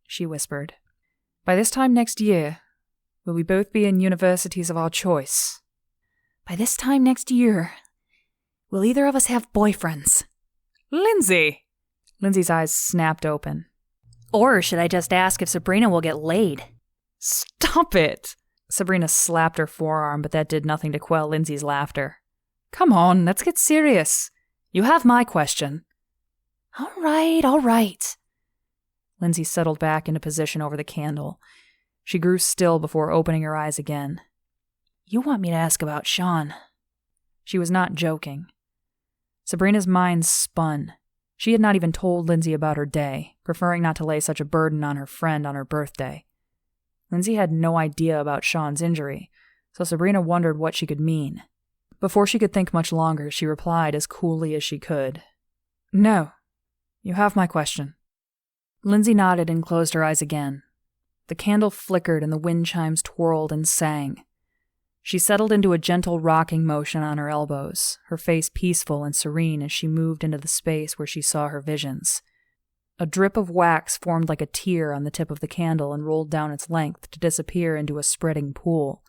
She whispered. By this time next year, will we both be in universities of our choice? By this time next year, will either of us have boyfriends? Lindsey! Lindsey's eyes snapped open. Or should I just ask if Sabrina will get laid? Stop it! Sabrina slapped her forearm, but that did nothing to quell Lindsey's laughter. Come on, let's get serious. You have my question. All right. Lindsey settled back into position over the candle. She grew still before opening her eyes again. You want me to ask about Sean? She was not joking. Sabrina's mind spun. She had not even told Lindsey about her day, preferring not to lay such a burden on her friend on her birthday. Lindsey had no idea about Sean's injury, so Sabrina wondered what she could mean. Before she could think much longer, she replied as coolly as she could. No. You have my question. Lindsey nodded and closed her eyes again. The candle flickered and the wind chimes twirled and sang. She settled into a gentle rocking motion on her elbows, her face peaceful and serene as she moved into the space where she saw her visions. A drip of wax formed like a tear on the tip of the candle and rolled down its length to disappear into a spreading pool.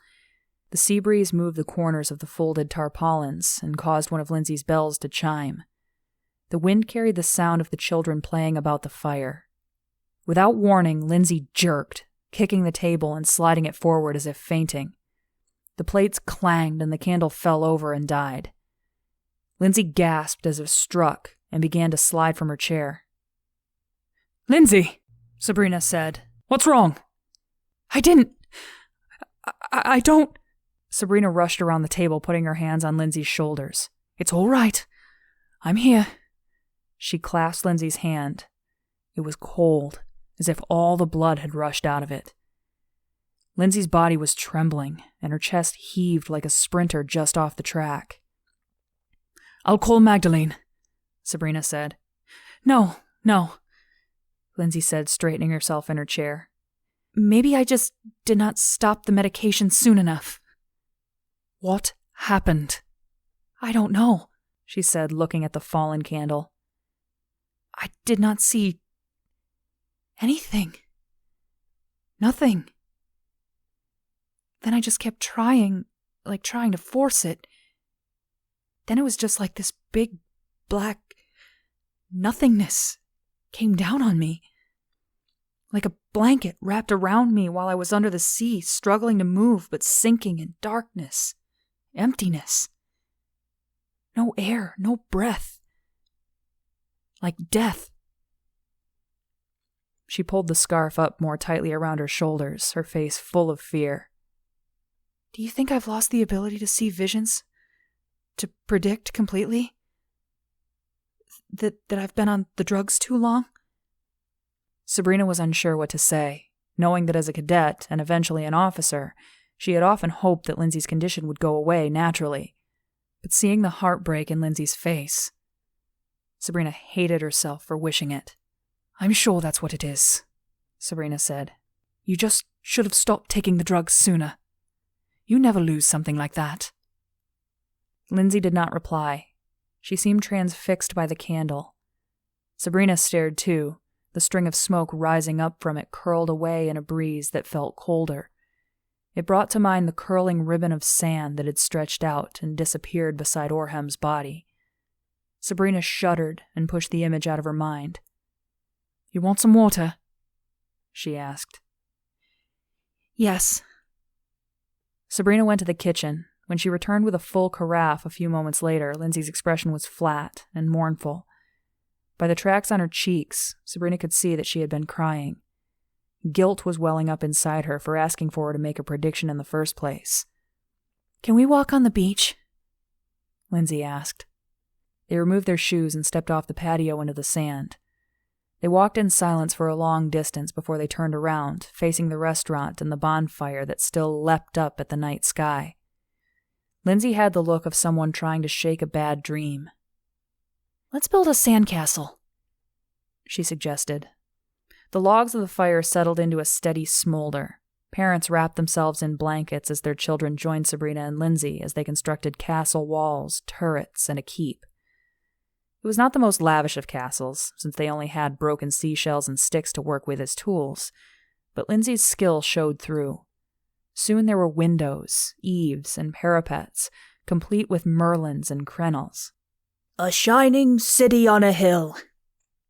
The sea breeze moved the corners of the folded tarpaulins and caused one of Lindsey's bells to chime. The wind carried the sound of the children playing about the fire. Without warning, Lindsey jerked, kicking the table and sliding it forward as if fainting. The plates clanged and the candle fell over and died. Lindsey gasped as if struck and began to slide from her chair. Lindsey! Sabrina said. What's wrong? I didn't. I don't. Sabrina rushed around the table, putting her hands on Lindsey's shoulders. It's all right. I'm here. She clasped Lindsey's hand. It was cold, as if all the blood had rushed out of it. Lindsey's body was trembling, and her chest heaved like a sprinter just off the track. I'll call Magdalene, Sabrina said. No. Lindsey said, straightening herself in her chair. Maybe I just did not stop the medication soon enough. What happened? I don't know, she said, looking at the fallen candle. I did not see anything. Nothing. Then I just kept trying to force it. Then it was just like this big, black nothingness came down on me. Like a blanket wrapped around me while I was under the sea, struggling to move but sinking in darkness, emptiness. No air, no breath. Like death. She pulled the scarf up more tightly around her shoulders, her face full of fear. Do you think I've lost the ability to see visions? To predict completely? That I've been on the drugs too long? Sabrina was unsure what to say, knowing that as a cadet and eventually an officer, she had often hoped that Lindsey's condition would go away naturally. But seeing the heartbreak in Lindsey's face, Sabrina hated herself for wishing it. I'm sure that's what it is, Sabrina said. You just should have stopped taking the drugs sooner. You never lose something like that. Lindsey did not reply. She seemed transfixed by the candle. Sabrina stared too, the string of smoke rising up from it curled away in a breeze that felt colder. It brought to mind the curling ribbon of sand that had stretched out and disappeared beside Orham's body. Sabrina shuddered and pushed the image out of her mind. You want some water? She asked. Yes. Sabrina went to the kitchen. When she returned with a full carafe a few moments later, Lindsey's expression was flat and mournful. By the tracks on her cheeks, Sabrina could see that she had been crying. Guilt was welling up inside her for asking for her to make a prediction in the first place. Can we walk on the beach? Lindsey asked. They removed their shoes and stepped off the patio into the sand. They walked in silence for a long distance before they turned around, facing the restaurant and the bonfire that still leapt up at the night sky. Lindsey had the look of someone trying to shake a bad dream. Let's build a sandcastle, she suggested. The logs of the fire settled into a steady smolder. Parents wrapped themselves in blankets as their children joined Sabrina and Lindsey as they constructed castle walls, turrets, and a keep. It was not the most lavish of castles, since they only had broken seashells and sticks to work with as tools, but Lindsey's skill showed through. Soon there were windows, eaves, and parapets, complete with merlins and crenels. "A shining city on a hill,"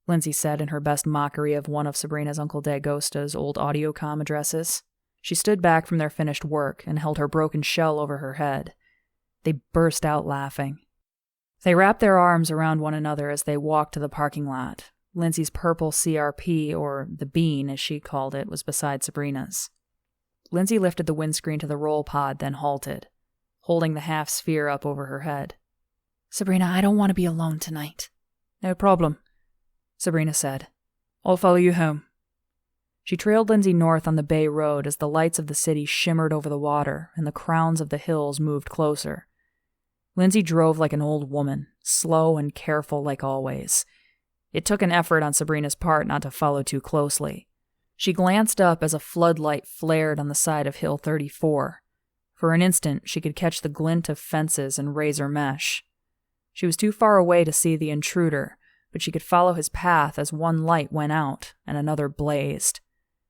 Lindsey said in her best mockery of one of Sabrina's Uncle Dagosta's old audiocom addresses. She stood back from their finished work and held her broken shell over her head. They burst out laughing. They wrapped their arms around one another as they walked to the parking lot. Lindsey's purple CRP, or the bean as she called it, was beside Sabrina's. Lindsey lifted the windscreen to the roll pod, then halted, holding the half sphere up over her head. Sabrina, I don't want to be alone tonight. No problem, Sabrina said. I'll follow you home. She trailed Lindsey north on the Bay Road as the lights of the city shimmered over the water and the crowns of the hills moved closer. Lindsey drove like an old woman, slow and careful like always. It took an effort on Sabrina's part not to follow too closely. She glanced up as a floodlight flared on the side of Hill 34. For an instant, she could catch the glint of fences and razor mesh. She was too far away to see the intruder, but she could follow his path as one light went out and another blazed.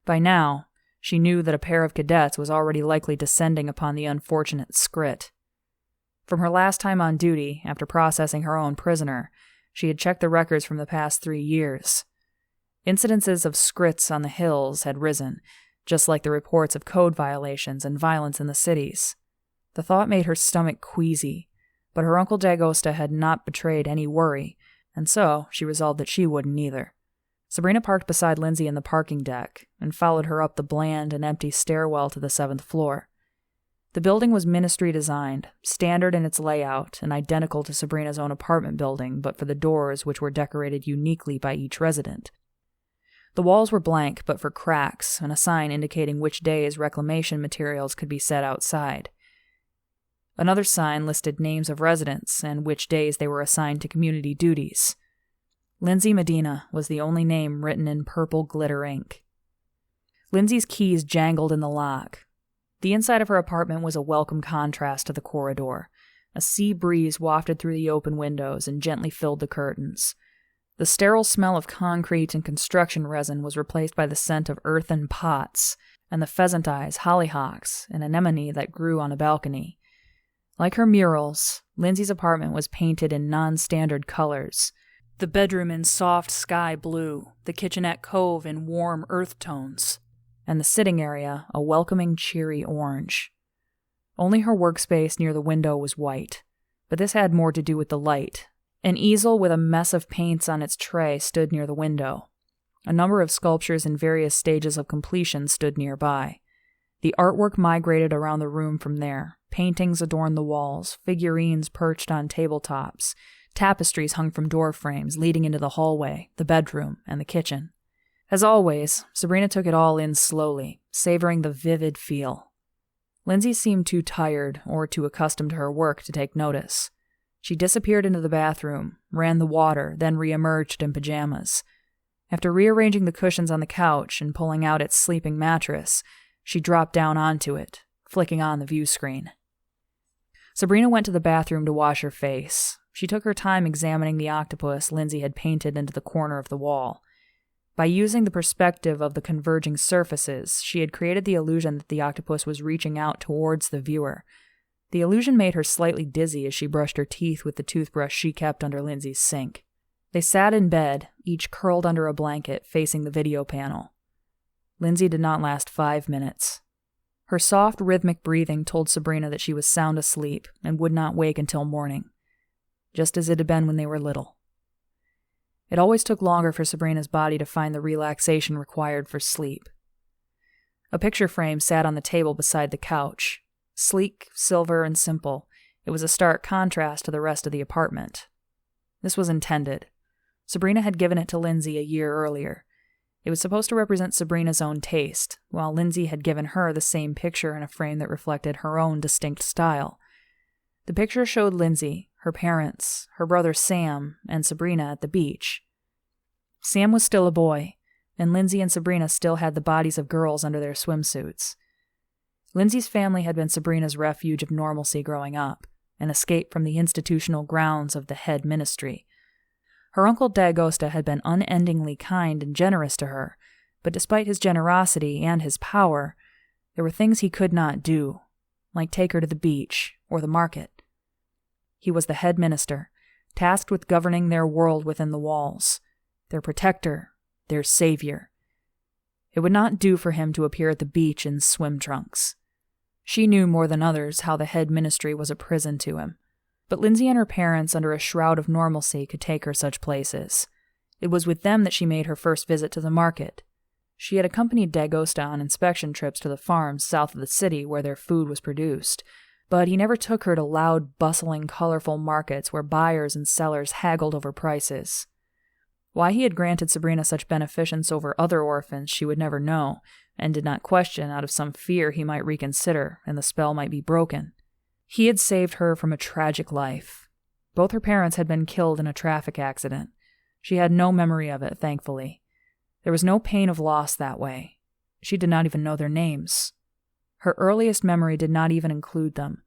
By now, she knew that a pair of cadets was already likely descending upon the unfortunate Skrit. From her last time on duty, after processing her own prisoner, she had checked the records from the past 3 years. Incidences of Skrits on the hills had risen, just like the reports of code violations and violence in the cities. The thought made her stomach queasy, but her Uncle Dagosta had not betrayed any worry, and so she resolved that she wouldn't either. Sabrina parked beside Lindsey in the parking deck and followed her up the bland and empty stairwell to the 7th floor. The building was ministry designed, standard in its layout, and identical to Sabrina's own apartment building, but for the doors, which were decorated uniquely by each resident. The walls were blank, but for cracks and a sign indicating which days reclamation materials could be set outside. Another sign listed names of residents and which days they were assigned to community duties. Lindsey Medina was the only name written in purple glitter ink. Lindsey's keys jangled in the lock. The inside of her apartment was a welcome contrast to the corridor. A sea breeze wafted through the open windows and gently filled the curtains. The sterile smell of concrete and construction resin was replaced by the scent of earthen pots and the pheasant eyes, hollyhocks, and anemone that grew on a balcony. Like her murals, Lindsey's apartment was painted in non-standard colors. The bedroom in soft sky blue, the kitchenette cove in warm earth tones, and the sitting area a welcoming cheery orange. Only her workspace near the window was white, but this had more to do with the light. An easel with a mess of paints on its tray stood near the window. A number of sculptures in various stages of completion stood nearby. The artwork migrated around the room from there. Paintings adorned the walls, figurines perched on tabletops, tapestries hung from door frames leading into the hallway, the bedroom, and the kitchen. As always, Sabrina took it all in slowly, savoring the vivid feel. Lindsey seemed too tired or too accustomed to her work to take notice. She disappeared into the bathroom, ran the water, then reemerged in pajamas. After rearranging the cushions on the couch and pulling out its sleeping mattress, she dropped down onto it, flicking on the view screen. Sabrina went to the bathroom to wash her face. She took her time examining the octopus Lindsey had painted into the corner of the wall. By using the perspective of the converging surfaces, she had created the illusion that the octopus was reaching out towards the viewer. The illusion made her slightly dizzy as she brushed her teeth with the toothbrush she kept under Lindsey's sink. They sat in bed, each curled under a blanket, facing the video panel. Lindsey did not last 5 minutes. Her soft, rhythmic breathing told Sabrina that she was sound asleep and would not wake until morning, just as it had been when they were little. It always took longer for Sabrina's body to find the relaxation required for sleep. A picture frame sat on the table beside the couch. Sleek, silver, and simple, it was a stark contrast to the rest of the apartment. This was intended. Sabrina had given it to Lindsey a year earlier. It was supposed to represent Sabrina's own taste, while Lindsey had given her the same picture in a frame that reflected her own distinct style. The picture showed Lindsey, her parents, her brother Sam, and Sabrina at the beach. Sam was still a boy, and Lindsey and Sabrina still had the bodies of girls under their swimsuits. Lindsey's family had been Sabrina's refuge of normalcy growing up, an escape from the institutional grounds of the head ministry. Her uncle D'Agosta had been unendingly kind and generous to her, but despite his generosity and his power, there were things he could not do, like take her to the beach or the market. He was the head minister, tasked with governing their world within the walls, their protector, their savior. It would not do for him to appear at the beach in swim trunks. She knew more than others how the head ministry was a prison to him. But Lindsey and her parents, under a shroud of normalcy, could take her such places. It was with them that she made her first visit to the market. She had accompanied D'Agosta on inspection trips to the farms south of the city where their food was produced, but he never took her to loud, bustling, colorful markets where buyers and sellers haggled over prices. Why he had granted Sabrina such beneficence over other orphans she would never know, and did not question out of some fear he might reconsider and the spell might be broken. He had saved her from a tragic life. Both her parents had been killed in a traffic accident. She had no memory of it, thankfully. There was no pain of loss that way. She did not even know their names. Her earliest memory did not even include them.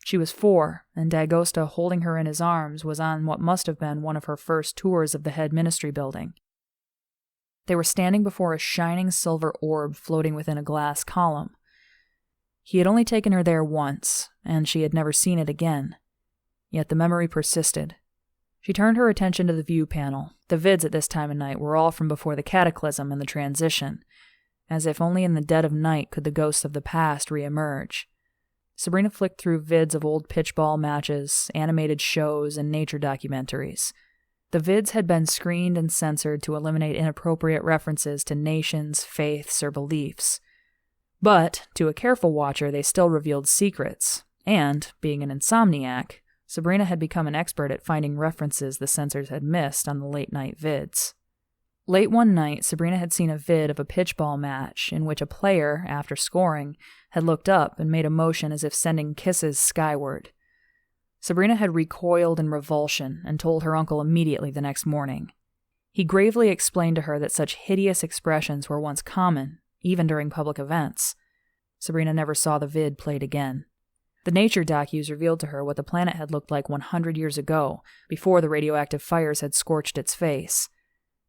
She was 4, and D'Agosta, holding her in his arms, was on what must have been one of her first tours of the head ministry building. They were standing before a shining silver orb floating within a glass column. He had only taken her there once, and she had never seen it again. Yet the memory persisted. She turned her attention to the view panel. The vids at this time of night were all from before the cataclysm and the transition, as if only in the dead of night could the ghosts of the past reemerge. Sabrina flicked through vids of old pitchball matches, animated shows, and nature documentaries. The vids had been screened and censored to eliminate inappropriate references to nations, faiths, or beliefs. But, to a careful watcher, they still revealed secrets, and, being an insomniac, Sabrina had become an expert at finding references the censors had missed on the late-night vids. Late one night, Sabrina had seen a vid of a pitchball match in which a player, after scoring, had looked up and made a motion as if sending kisses skyward. Sabrina had recoiled in revulsion and told her uncle immediately the next morning. He gravely explained to her that such hideous expressions were once common, even during public events. Sabrina never saw the vid played again. The nature docus revealed to her what the planet had looked like 100 years ago, before the radioactive fires had scorched its face.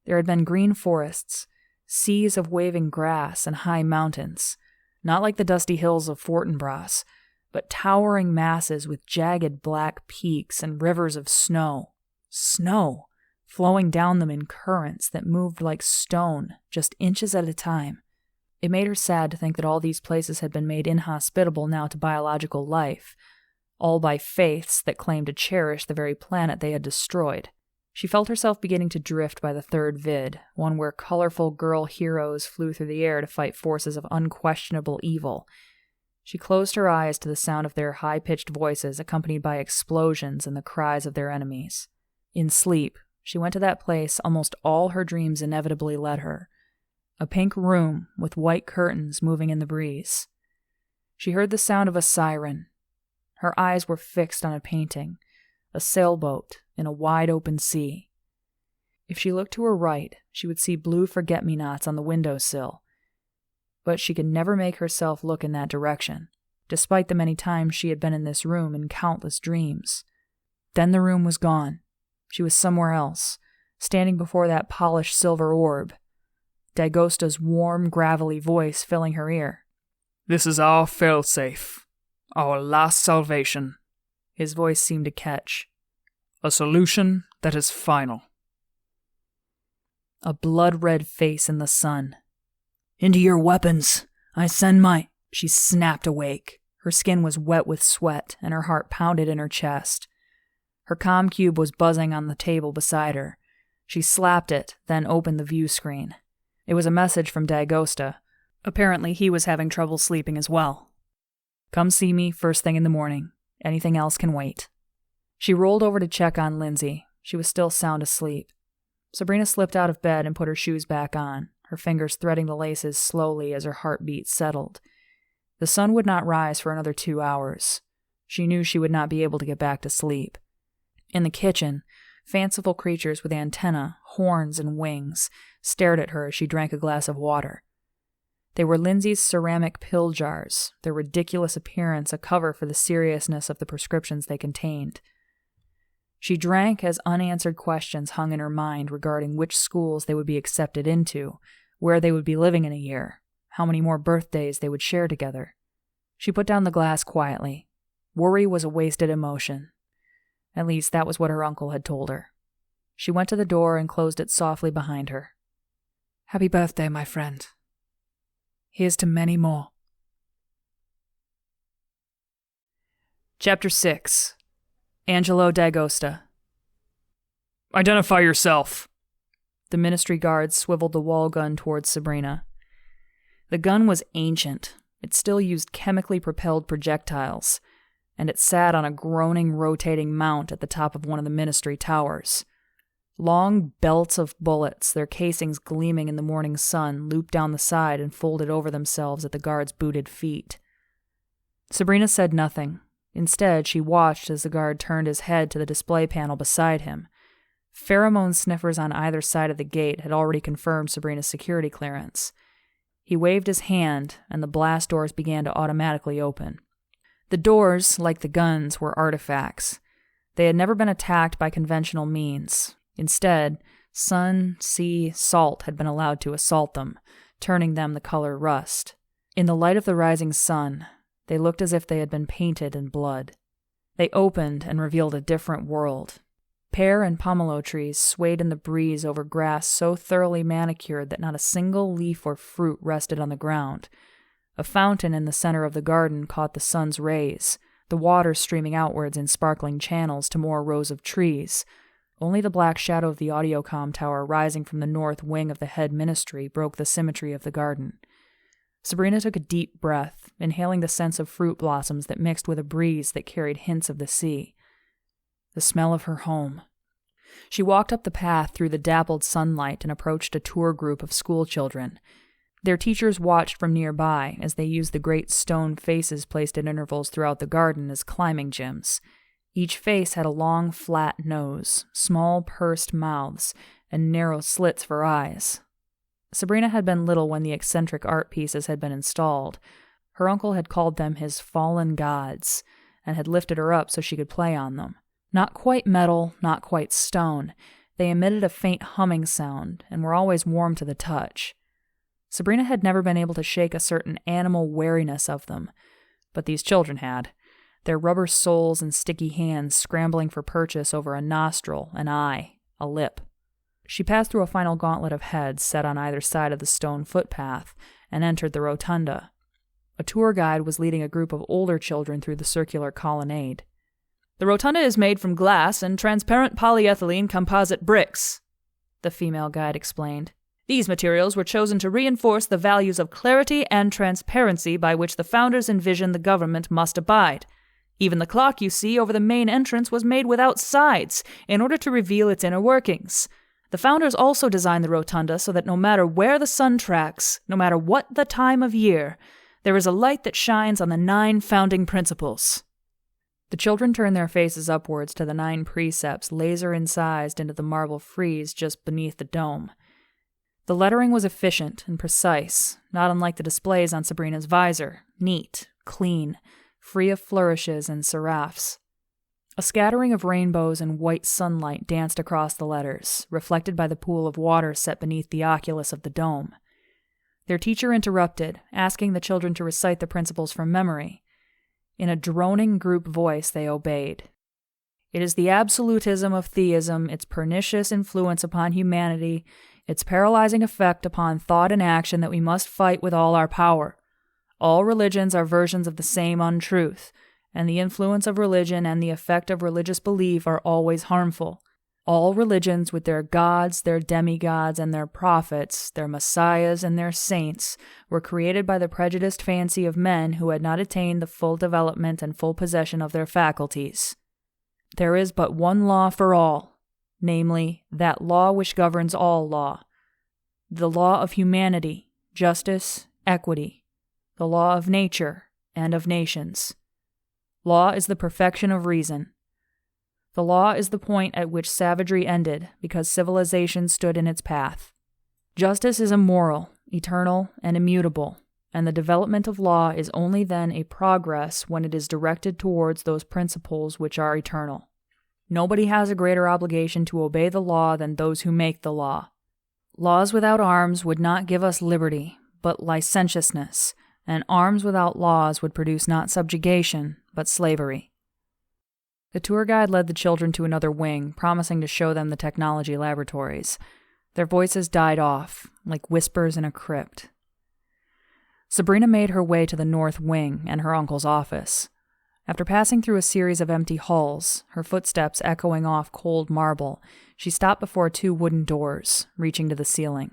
There had been green forests, seas of waving grass, and high mountains, not like the dusty hills of Fortinbras, but towering masses with jagged black peaks and rivers of snow, flowing down them in currents that moved like stone, just inches at a time. It made her sad to think that all these places had been made inhospitable now to biological life, all by faiths that claimed to cherish the very planet they had destroyed. She felt herself beginning to drift by the third vid, one where colorful girl heroes flew through the air to fight forces of unquestionable evil. She closed her eyes to the sound of their high-pitched voices accompanied by explosions and the cries of their enemies. In sleep, she went to that place almost all her dreams inevitably led her. A pink room with white curtains moving in the breeze. She heard the sound of a siren. Her eyes were fixed on a painting, a sailboat in a wide-open sea. If she looked to her right, she would see blue forget-me-nots on the windowsill. But she could never make herself look in that direction, despite the many times she had been in this room in countless dreams. Then the room was gone. She was somewhere else, standing before that polished silver orb, Dagosta's warm, gravelly voice filling her ear. "This is our fail-safe, our last salvation." His voice seemed to catch. "A solution that is final." A blood-red face in the sun. Into your weapons. I send my... She snapped awake. Her skin was wet with sweat, and her heart pounded in her chest. Her comm cube was buzzing on the table beside her. She slapped it, then opened the view screen. It was a message from Dagosta. Apparently he was having trouble sleeping as well. "Come see me first thing in the morning. Anything else can wait." She rolled over to check on Lindsey. She was still sound asleep. Sabrina slipped out of bed and put her shoes back on, her fingers threading the laces slowly as her heartbeat settled. The sun would not rise for another 2 hours. She knew she would not be able to get back to sleep. In the kitchen, fanciful creatures with antennae, horns, and wings stared at her as she drank a glass of water. They were Lindsey's ceramic pill jars, their ridiculous appearance a cover for the seriousness of the prescriptions they contained. She drank as unanswered questions hung in her mind regarding which schools they would be accepted into, where they would be living in a year, how many more birthdays they would share together. She put down the glass quietly. Worry was a wasted emotion. At least that was what her uncle had told her. She went to the door and closed it softly behind her. Happy birthday, my friend. Here's to many more. Chapter 6. Angelo Dagosta. "Identify yourself." The ministry guard swiveled the wall gun towards Sabrina. The gun was ancient. It still used chemically propelled projectiles, and it sat on a groaning, rotating mount at the top of one of the ministry towers. Long belts of bullets, their casings gleaming in the morning sun, looped down the side and folded over themselves at the guard's booted feet. Sabrina said nothing. Instead, she watched as the guard turned his head to the display panel beside him. Pheromone sniffers on either side of the gate had already confirmed Sabrina's security clearance. He waved his hand, and the blast doors began to automatically open. The doors, like the guns, were artifacts. They had never been attacked by conventional means. Instead, sun, sea, salt had been allowed to assault them, turning them the color rust. In the light of the rising sun, they looked as if they had been painted in blood. They opened and revealed a different world. Pear and pomelo trees swayed in the breeze over grass so thoroughly manicured that not a single leaf or fruit rested on the ground. A fountain in the center of the garden caught the sun's rays, the water streaming outwards in sparkling channels to more rows of trees, Only the black shadow of the audiocom tower rising from the north wing of the head ministry broke the symmetry of the garden. Sabrina took a deep breath, inhaling the scents of fruit blossoms that mixed with a breeze that carried hints of the sea. The smell of her home. She walked up the path through the dappled sunlight and approached a tour group of school children. Their teachers watched from nearby as they used the great stone faces placed at intervals throughout the garden as climbing gyms. Each face had a long, flat nose, small, pursed mouths, and narrow slits for eyes. Sabrina had been little when the eccentric art pieces had been installed. Her uncle had called them his fallen gods, and had lifted her up so she could play on them. Not quite metal, not quite stone, they emitted a faint humming sound, and were always warm to the touch. Sabrina had never been able to shake a certain animal wariness of them, but these children had. Their rubber soles and sticky hands scrambling for purchase over a nostril, an eye, a lip. She passed through a final gauntlet of heads set on either side of the stone footpath and entered the rotunda. A tour guide was leading a group of older children through the circular colonnade. "The rotunda is made from glass and transparent polyethylene composite bricks," the female guide explained. "These materials were chosen to reinforce the values of clarity and transparency by which the founders envisioned the government must abide. Even the clock you see over the main entrance was made without sides, in order to reveal its inner workings. The founders also designed the rotunda so that no matter where the sun tracks, no matter what the time of year, there is a light that shines on the 9 founding principles." The children turned their faces upwards to the 9 precepts laser-incised into the marble frieze just beneath the dome. The lettering was efficient and precise, not unlike the displays on Sabrina's visor, neat, clean, free of flourishes and serifs. A scattering of rainbows and white sunlight danced across the letters, reflected by the pool of water set beneath the oculus of the dome. Their teacher interrupted, asking the children to recite the principles from memory. In a droning group voice, they obeyed. "It is the absolutism of theism, its pernicious influence upon humanity, its paralyzing effect upon thought and action that we must fight with all our power. All religions are versions of the same untruth, and the influence of religion and the effect of religious belief are always harmful. All religions, with their gods, their demigods, and their prophets, their messiahs, and their saints, were created by the prejudiced fancy of men who had not attained the full development and full possession of their faculties. There is but one law for all, namely, that law which governs all law. The law of humanity, justice, equity. The law of nature and of nations. Law is the perfection of reason. The law is the point at which savagery ended because civilization stood in its path. Justice is immoral, eternal, and immutable, and the development of law is only then a progress when it is directed towards those principles which are eternal. Nobody has a greater obligation to obey the law than those who make the law. Laws without arms would not give us liberty, but licentiousness, and arms without laws would produce not subjugation, but slavery." The tour guide led the children to another wing, promising to show them the technology laboratories. Their voices died off, like whispers in a crypt. Sabrina made her way to the north wing and her uncle's office. After passing through a series of empty halls, her footsteps echoing off cold marble, she stopped before 2 wooden doors, reaching to the ceiling.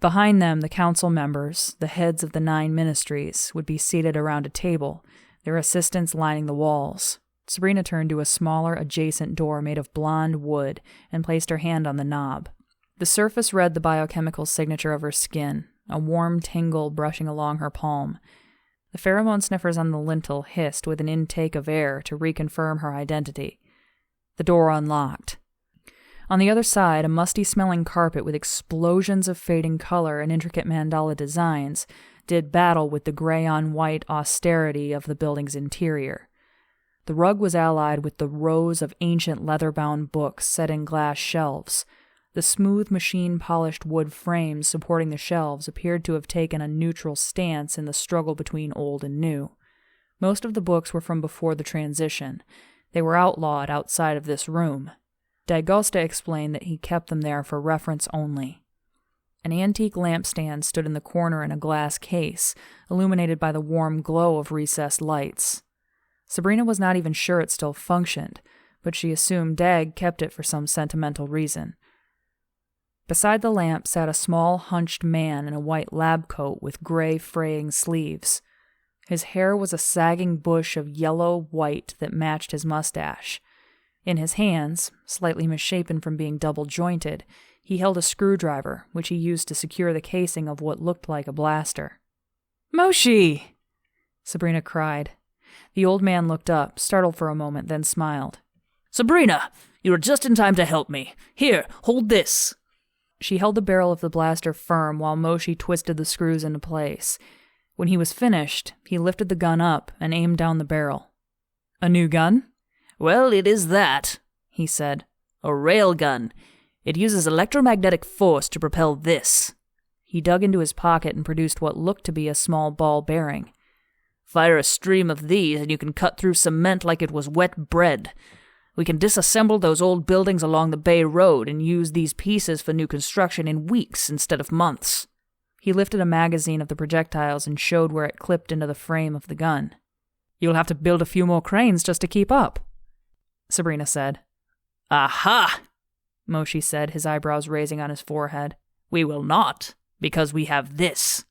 Behind them, the council members, the heads of the 9 ministries, would be seated around a table, their assistants lining the walls. Sabrina turned to a smaller, adjacent door made of blonde wood and placed her hand on the knob. The surface read the biochemical signature of her skin, a warm tingle brushing along her palm. The pheromone sniffers on the lintel hissed with an intake of air to reconfirm her identity. The door unlocked. On the other side, a musty-smelling carpet with explosions of fading color and intricate mandala designs did battle with the gray-on-white austerity of the building's interior. The rug was allied with the rows of ancient leather-bound books set in glass shelves. The smooth machine-polished wood frames supporting the shelves appeared to have taken a neutral stance in the struggle between old and new. Most of the books were from before the transition. They were outlawed outside of this room. D'Agosta explained that he kept them there for reference only. An antique lampstand stood in the corner in a glass case, illuminated by the warm glow of recessed lights. Sabrina was not even sure it still functioned, but she assumed Dag kept it for some sentimental reason. Beside the lamp sat a small, hunched man in a white lab coat with gray, fraying sleeves. His hair was a sagging bush of yellow-white that matched his mustache. In his hands, slightly misshapen from being double-jointed, he held a screwdriver, which he used to secure the casing of what looked like a blaster. "Moshi!" Sabrina cried. The old man looked up, startled for a moment, then smiled. Sabrina, you were just in time to help me. Here, hold this. She held the barrel of the blaster firm while Moshi twisted the screws into place. When he was finished, he lifted the gun up and aimed down the barrel. "A new gun?" Well, it is that, he said. A railgun. It uses electromagnetic force to propel this. He dug into his pocket and produced what looked to be a small ball bearing. Fire a stream of these and you can cut through cement like it was wet bread. We can disassemble those old buildings along the Bay Road and use these pieces for new construction in weeks instead of months. He lifted a magazine of the projectiles and showed where it clipped into the frame of the gun. "You'll have to build a few more cranes just to keep up," Sabrina said. Aha! Moshi said, his eyebrows raising on his forehead. We will not, because we have this.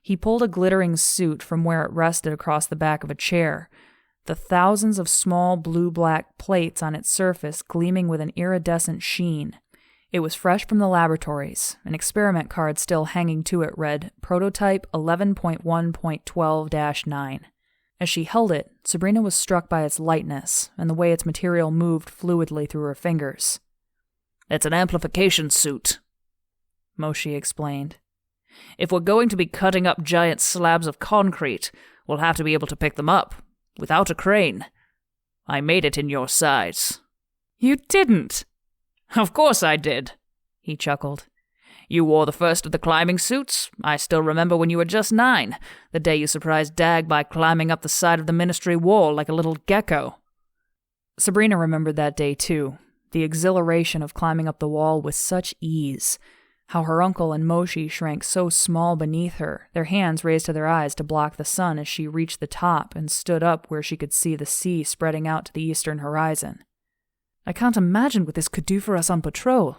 He pulled a glittering suit from where it rested across the back of a chair, the thousands of small blue-black plates on its surface gleaming with an iridescent sheen. It was fresh from the laboratories. An experiment card still hanging to it read, Prototype 11.1.12-9. As she held it, Sabrina was struck by its lightness and the way its material moved fluidly through her fingers. It's an amplification suit, Moshi explained. If we're going to be cutting up giant slabs of concrete, we'll have to be able to pick them up, without a crane. I made it in your size. "You didn't!" Of course I did, he chuckled. You wore the first of the climbing suits. I still remember when you were just 9, the day you surprised Dag by climbing up the side of the ministry wall like a little gecko. Sabrina remembered that day too, the exhilaration of climbing up the wall with such ease. How her uncle and Moshi shrank so small beneath her, their hands raised to their eyes to block the sun as she reached the top and stood up where she could see the sea spreading out to the eastern horizon. "I can't imagine what this could do for us on patrol,"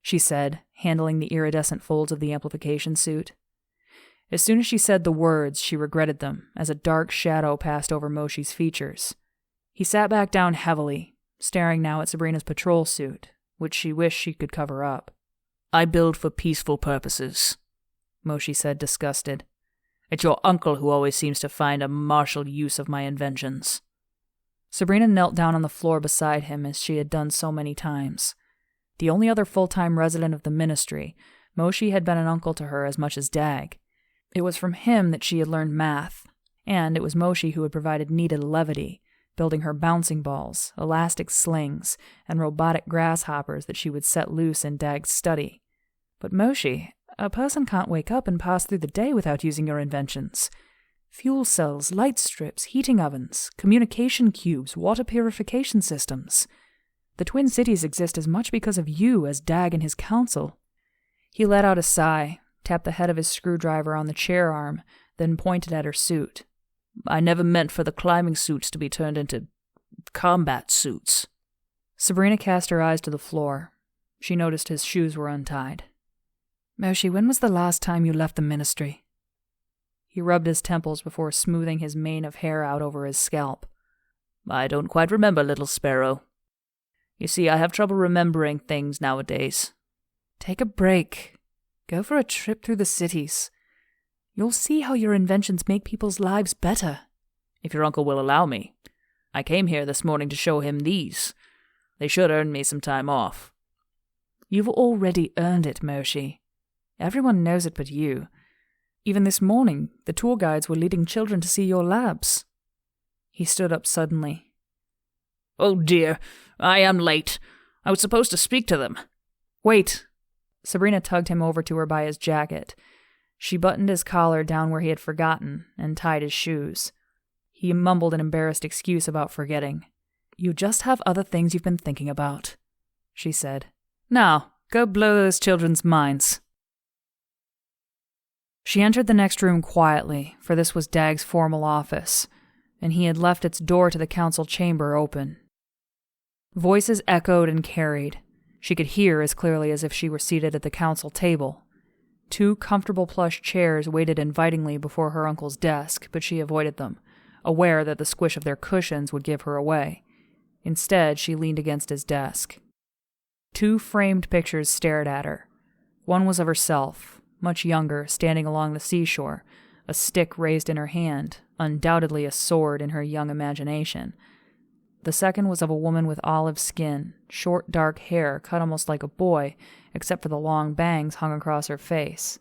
she said, handling the iridescent folds of the amplification suit. As soon as she said the words, she regretted them, as a dark shadow passed over Moshi's features. He sat back down heavily, staring now at Sabrina's patrol suit, which she wished she could cover up. I build for peaceful purposes, Moshi said, disgusted. It's your uncle who always seems to find a martial use of my inventions. Sabrina knelt down on the floor beside him as she had done so many times. The only other full-time resident of the ministry, Moshi had been an uncle to her as much as Dag. It was from him that she had learned math, and it was Moshi who had provided needed levity, building her bouncing balls, elastic slings, and robotic grasshoppers that she would set loose in Dag's study. But Moshi, a person can't wake up and pass through the day without using your inventions. Fuel cells, light strips, heating ovens, communication cubes, water purification systems. The Twin Cities exist as much because of you as Dag and his council. He let out a sigh, tapped the head of his screwdriver on the chair arm, then pointed at her suit. I never meant for the climbing suits to be turned into combat suits. Sabrina cast her eyes to the floor. She noticed his shoes were untied. "Moshi, when was the last time you left the ministry?" He rubbed his temples before smoothing his mane of hair out over his scalp. I don't quite remember, little sparrow. You see, I have trouble remembering things nowadays. Take a break. Go for a trip through the cities. You'll see how your inventions make people's lives better. If your uncle will allow me. I came here this morning to show him these. They should earn me some time off. You've already earned it, Moshi. Everyone knows it but you. Even this morning, the tour guides were leading children to see your labs. He stood up suddenly. Oh dear, I am late. I was supposed to speak to them. Wait. Sabrina tugged him over to her by his jacket. She buttoned his collar down where he had forgotten and tied his shoes. He mumbled an embarrassed excuse about forgetting. You just have other things you've been thinking about, she said. Now, go blow those children's minds. She entered the next room quietly, for this was Dag's formal office, and he had left its door to the council chamber open. Voices echoed and carried. She could hear as clearly as if she were seated at the council table. 2 comfortable plush chairs waited invitingly before her uncle's desk, but she avoided them, aware that the squish of their cushions would give her away. Instead, she leaned against his desk. 2 framed pictures stared at her. One was of herself, much younger, standing along the seashore, a stick raised in her hand, undoubtedly a sword in her young imagination. The second was of a woman with olive skin, short dark hair cut almost like a boy, except for the long bangs hung across her face.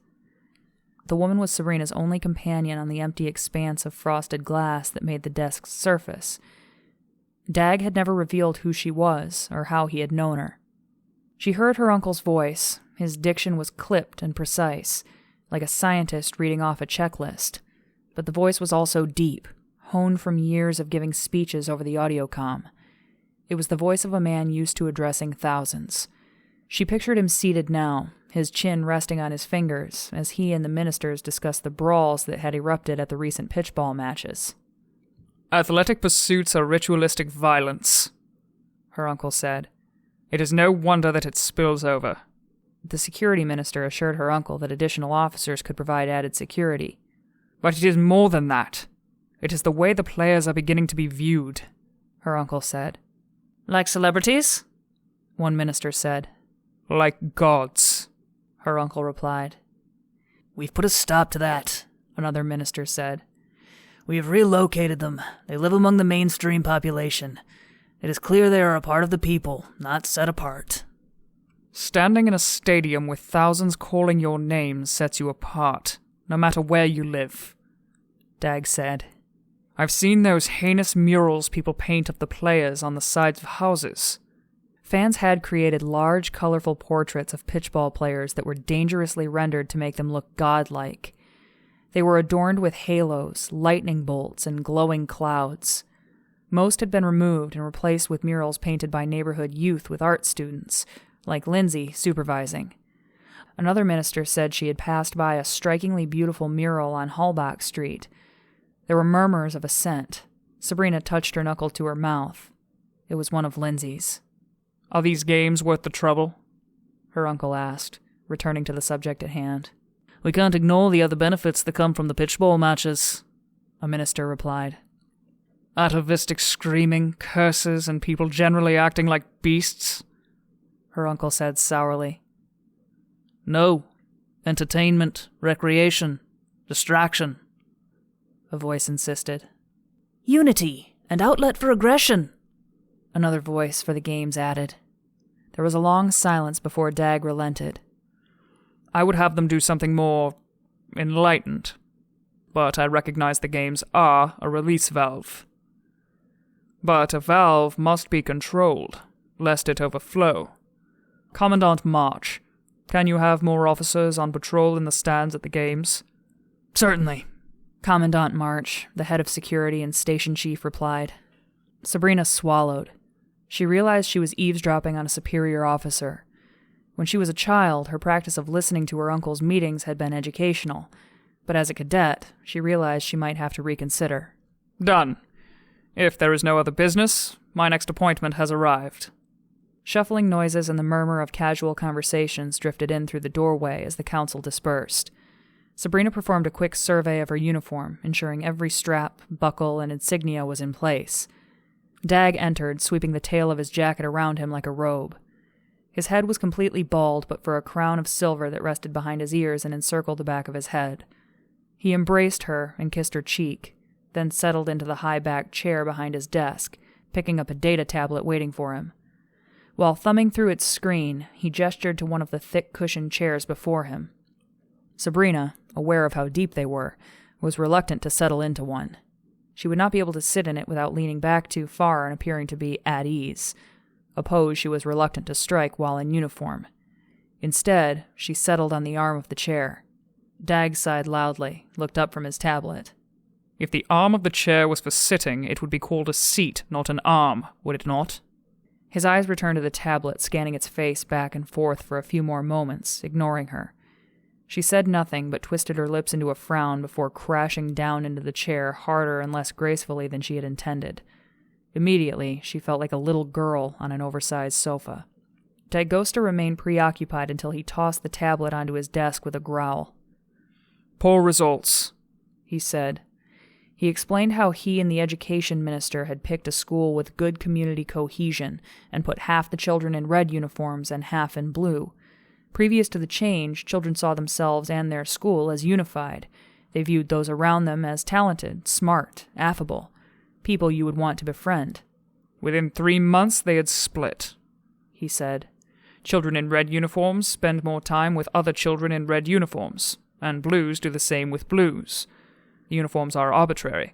The woman was Sabrina's only companion on the empty expanse of frosted glass that made the desk's surface. Dag had never revealed who she was, or how he had known her. She heard her uncle's voice. His diction was clipped and precise, like a scientist reading off a checklist. But the voice was also deep, honed from years of giving speeches over the audiocom. It was the voice of a man used to addressing thousands. She pictured him seated now, his chin resting on his fingers, as he and the ministers discussed the brawls that had erupted at the recent pitchball matches. Athletic pursuits are ritualistic violence, her uncle said. It is no wonder that it spills over. The security minister assured her uncle that additional officers could provide added security. But it is more than that. It is the way the players are beginning to be viewed, her uncle said. Like celebrities? One minister said. Like gods, her uncle replied. We've put a stop to that, another minister said. We have relocated them. They live among the mainstream population. It is clear they are a part of the people, not set apart. Standing in a stadium with thousands calling your name sets you apart, no matter where you live, Dag said. I've seen those heinous murals people paint of the players on the sides of houses. Fans had created large, colorful portraits of pitchball players that were dangerously rendered to make them look godlike. They were adorned with halos, lightning bolts, and glowing clouds. Most had been removed and replaced with murals painted by neighborhood youth with art students, like Lindsey supervising. Another minister said she had passed by a strikingly beautiful mural on Halbach Street. There were murmurs of assent. Sabrina touched her knuckle to her mouth. It was one of Lindsey's. Are these games worth the trouble? Her uncle asked, returning to the subject at hand. We can't ignore the other benefits that come from the pitchball matches, a minister replied. Atavistic screaming, curses, and people generally acting like beasts, her uncle said sourly. No. Entertainment, recreation, distraction, a voice insisted. Unity, and outlet for aggression, another voice for the games added. There was a long silence before Dag relented. I would have them do something more enlightened, but I recognize the games are a release valve. But a valve must be controlled, lest it overflow. Commandant March, can you have more officers on patrol in the stands at the games? Certainly. Commandant March, the head of security and station chief, replied. Sabrina swallowed. She realized she was eavesdropping on a superior officer. When she was a child, her practice of listening to her uncle's meetings had been educational, but as a cadet, she realized she might have to reconsider. Done. If there is no other business, my next appointment has arrived. Shuffling noises and the murmur of casual conversations drifted in through the doorway as the council dispersed. Sabrina performed a quick survey of her uniform, ensuring every strap, buckle, and insignia was in place. Dag entered, sweeping the tail of his jacket around him like a robe. His head was completely bald but for a crown of silver that rested behind his ears and encircled the back of his head. He embraced her and kissed her cheek, then settled into the high-backed chair behind his desk, picking up a data tablet waiting for him. While thumbing through its screen, he gestured to one of the thick cushioned chairs before him. Sabrina, aware of how deep they were, was reluctant to settle into one. She would not be able to sit in it without leaning back too far and appearing to be at ease, a pose she was reluctant to strike while in uniform. Instead, she settled on the arm of the chair. Dag sighed loudly, looked up from his tablet. If the arm of the chair was for sitting, it would be called a seat, not an arm, would it not? His eyes returned to the tablet, scanning its face back and forth for a few more moments, ignoring her. She said nothing, but twisted her lips into a frown before crashing down into the chair harder and less gracefully than she had intended. Immediately, she felt like a little girl on an oversized sofa. Dagosta remained preoccupied until he tossed the tablet onto his desk with a growl. Poor results, he said. He explained how he and the education minister had picked a school with good community cohesion and put half the children in red uniforms and half in blue. Previous to the change, children saw themselves and their school as unified. They viewed those around them as talented, smart, affable, people you would want to befriend. Within 3 months they had split, he said. Children in red uniforms spend more time with other children in red uniforms, and blues do the same with blues. The uniforms are arbitrary.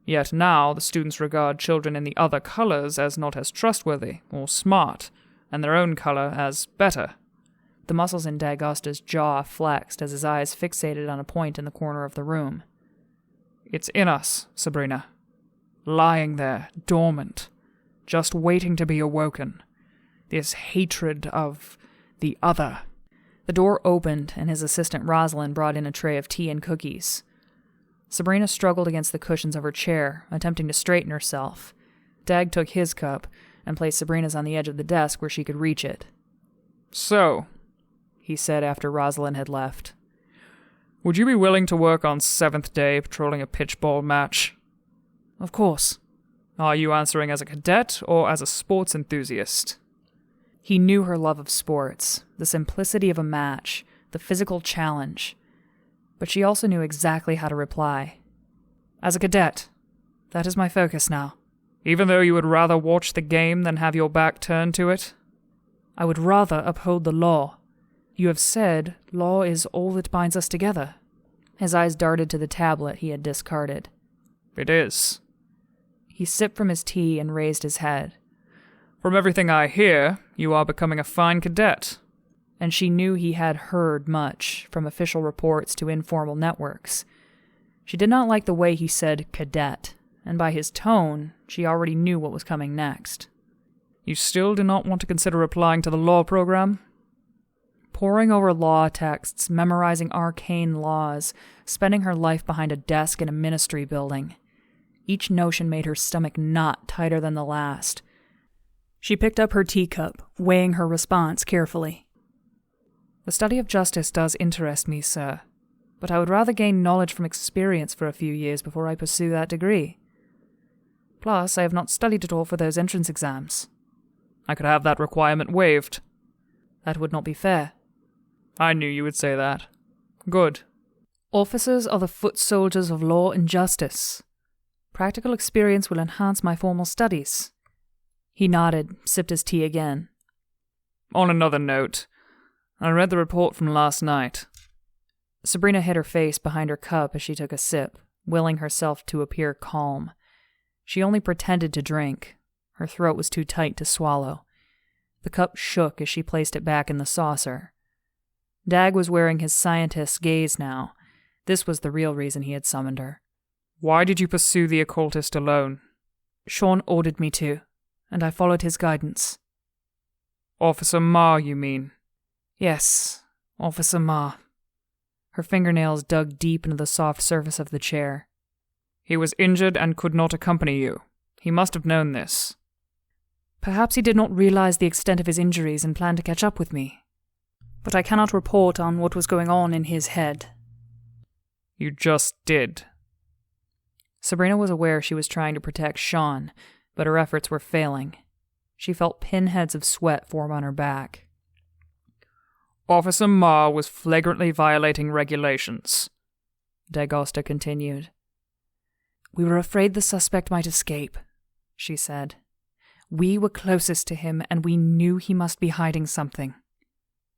Yet now the students regard children in the other colors as not as trustworthy or smart, and their own color as better. The muscles in Dagosta's jaw flexed as his eyes fixated on a point in the corner of the room. It's in us, Sabrina. Lying there, dormant, just waiting to be awoken. This hatred of the other. The door opened, and his assistant Rosalind brought in a tray of tea and cookies. Sabrina struggled against the cushions of her chair, attempting to straighten herself. Dag took his cup and placed Sabrina's on the edge of the desk where she could reach it. So, he said after Rosalind had left, would you be willing to work on 7th day patrolling a pitchball match? Of course. Are you answering as a cadet or as a sports enthusiast? He knew her love of sports, the simplicity of a match, the physical challenge. But she also knew exactly how to reply. As a cadet. That is my focus now. Even though you would rather watch the game than have your back turned to it? I would rather uphold the law. You have said law is all that binds us together. His eyes darted to the tablet he had discarded. It is. He sipped from his tea and raised his head. From everything I hear, you are becoming a fine cadet. And she knew he had heard much, from official reports to informal networks. She did not like the way he said cadet, and by his tone, she already knew what was coming next. You still do not want to consider applying to the law program? Poring over law texts, memorizing arcane laws, spending her life behind a desk in a ministry building. Each notion made her stomach knot tighter than the last. She picked up her teacup, weighing her response carefully. The study of justice does interest me, sir, but I would rather gain knowledge from experience for a few years before I pursue that degree. Plus, I have not studied at all for those entrance exams. I could have that requirement waived. That would not be fair. I knew you would say that. Good. Officers are the foot soldiers of law and justice. Practical experience will enhance my formal studies. He nodded, sipped his tea again. On another note, I read the report from last night. Sabrina hid her face behind her cup as she took a sip, willing herself to appear calm. She only pretended to drink. Her throat was too tight to swallow. The cup shook as she placed it back in the saucer. Dag was wearing his scientist's gaze now. This was the real reason he had summoned her. Why did you pursue the occultist alone? Sean ordered me to, and I followed his guidance. Officer Ma, you mean? Yes, Officer Ma. Her fingernails dug deep into the soft surface of the chair. He was injured and could not accompany you. He must have known this. Perhaps he did not realize the extent of his injuries and planned to catch up with me. But I cannot report on what was going on in his head. You just did. Sabrina was aware she was trying to protect Sean, but her efforts were failing. She felt pinheads of sweat form on her back. Officer Ma was flagrantly violating regulations, Dagosta continued. We were afraid the suspect might escape, she said. We were closest to him, and we knew he must be hiding something.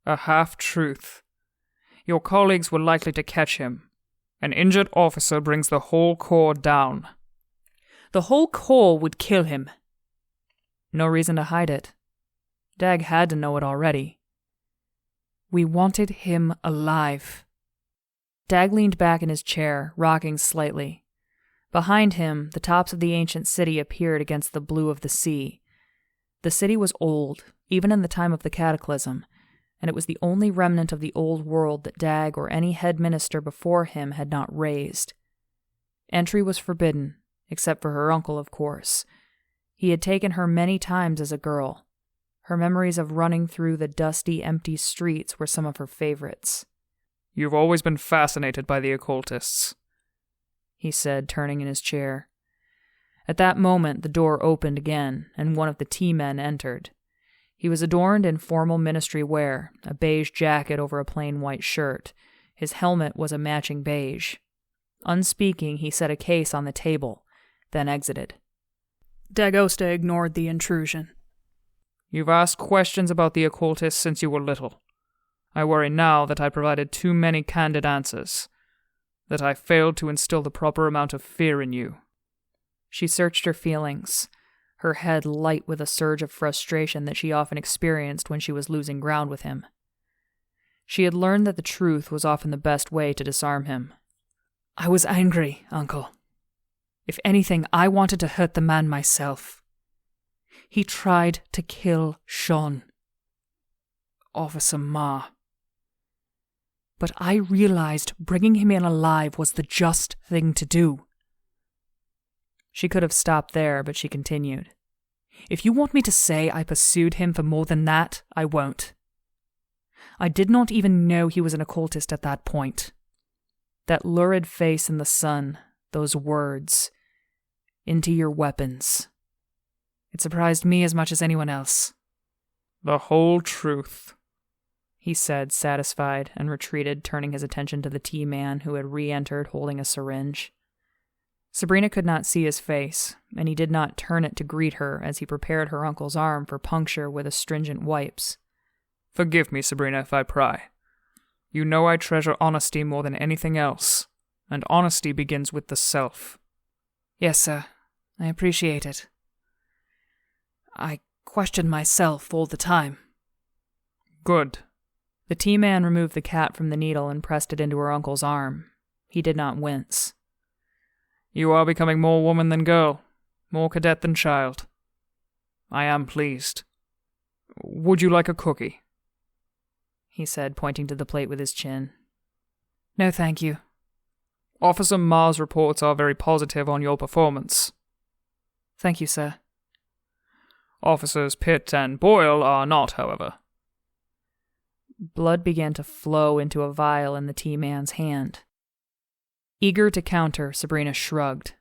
A half-truth. Your colleagues were likely to catch him. An injured officer brings the whole corps down. The whole corps would kill him. No reason to hide it. Dag had to know it already. We wanted him alive. Dag leaned back in his chair, rocking slightly. Behind him, the tops of the ancient city appeared against the blue of the sea. The city was old, even in the time of the Cataclysm, and it was the only remnant of the old world that Dag or any head minister before him had not razed. Entry was forbidden, except for her uncle, of course. He had taken her many times as a girl. Her memories of running through the dusty, empty streets were some of her favorites. "You've always been fascinated by the occultists," he said, turning in his chair. At that moment, the door opened again, and one of the T-men entered. He was adorned in formal ministry wear, a beige jacket over a plain white shirt. His helmet was a matching beige. Unspeaking, he set a case on the table, then exited. D'Agosta ignored the intrusion. "You've asked questions about the occultists since you were little. I worry now that I provided too many candid answers, that I failed to instill the proper amount of fear in you." She searched her feelings, her head light with a surge of frustration that she often experienced when she was losing ground with him. She had learned that the truth was often the best way to disarm him. "I was angry, Uncle. If anything, I wanted to hurt the man myself. He tried to kill Sean. Officer Ma. But I realized bringing him in alive was the just thing to do." She could have stopped there, but she continued. "If you want me to say I pursued him for more than that, I won't. I did not even know he was an occultist at that point. That lurid face in the sun, those words, 'Into your weapons.' It surprised me as much as anyone else." "The whole truth," he said, satisfied, and retreated, turning his attention to the T-man who had re-entered holding a syringe. Sabrina could not see his face, and he did not turn it to greet her as he prepared her uncle's arm for puncture with astringent wipes. "Forgive me, Sabrina, if I pry. You know I treasure honesty more than anything else, and honesty begins with the self." "Yes, sir. I appreciate it. I question myself all the time." "Good." The T-man removed the cat from the needle and pressed it into her uncle's arm. He did not wince. "You are becoming more woman than girl, more cadet than child. I am pleased. Would you like a cookie?" he said, pointing to the plate with his chin. "No, thank you." "Officer Ma's reports are very positive on your performance." "Thank you, sir." "Officers Pitt and Boyle are not, however." Blood began to flow into a vial in the T-man's hand. Eager to counter, Sabrina shrugged.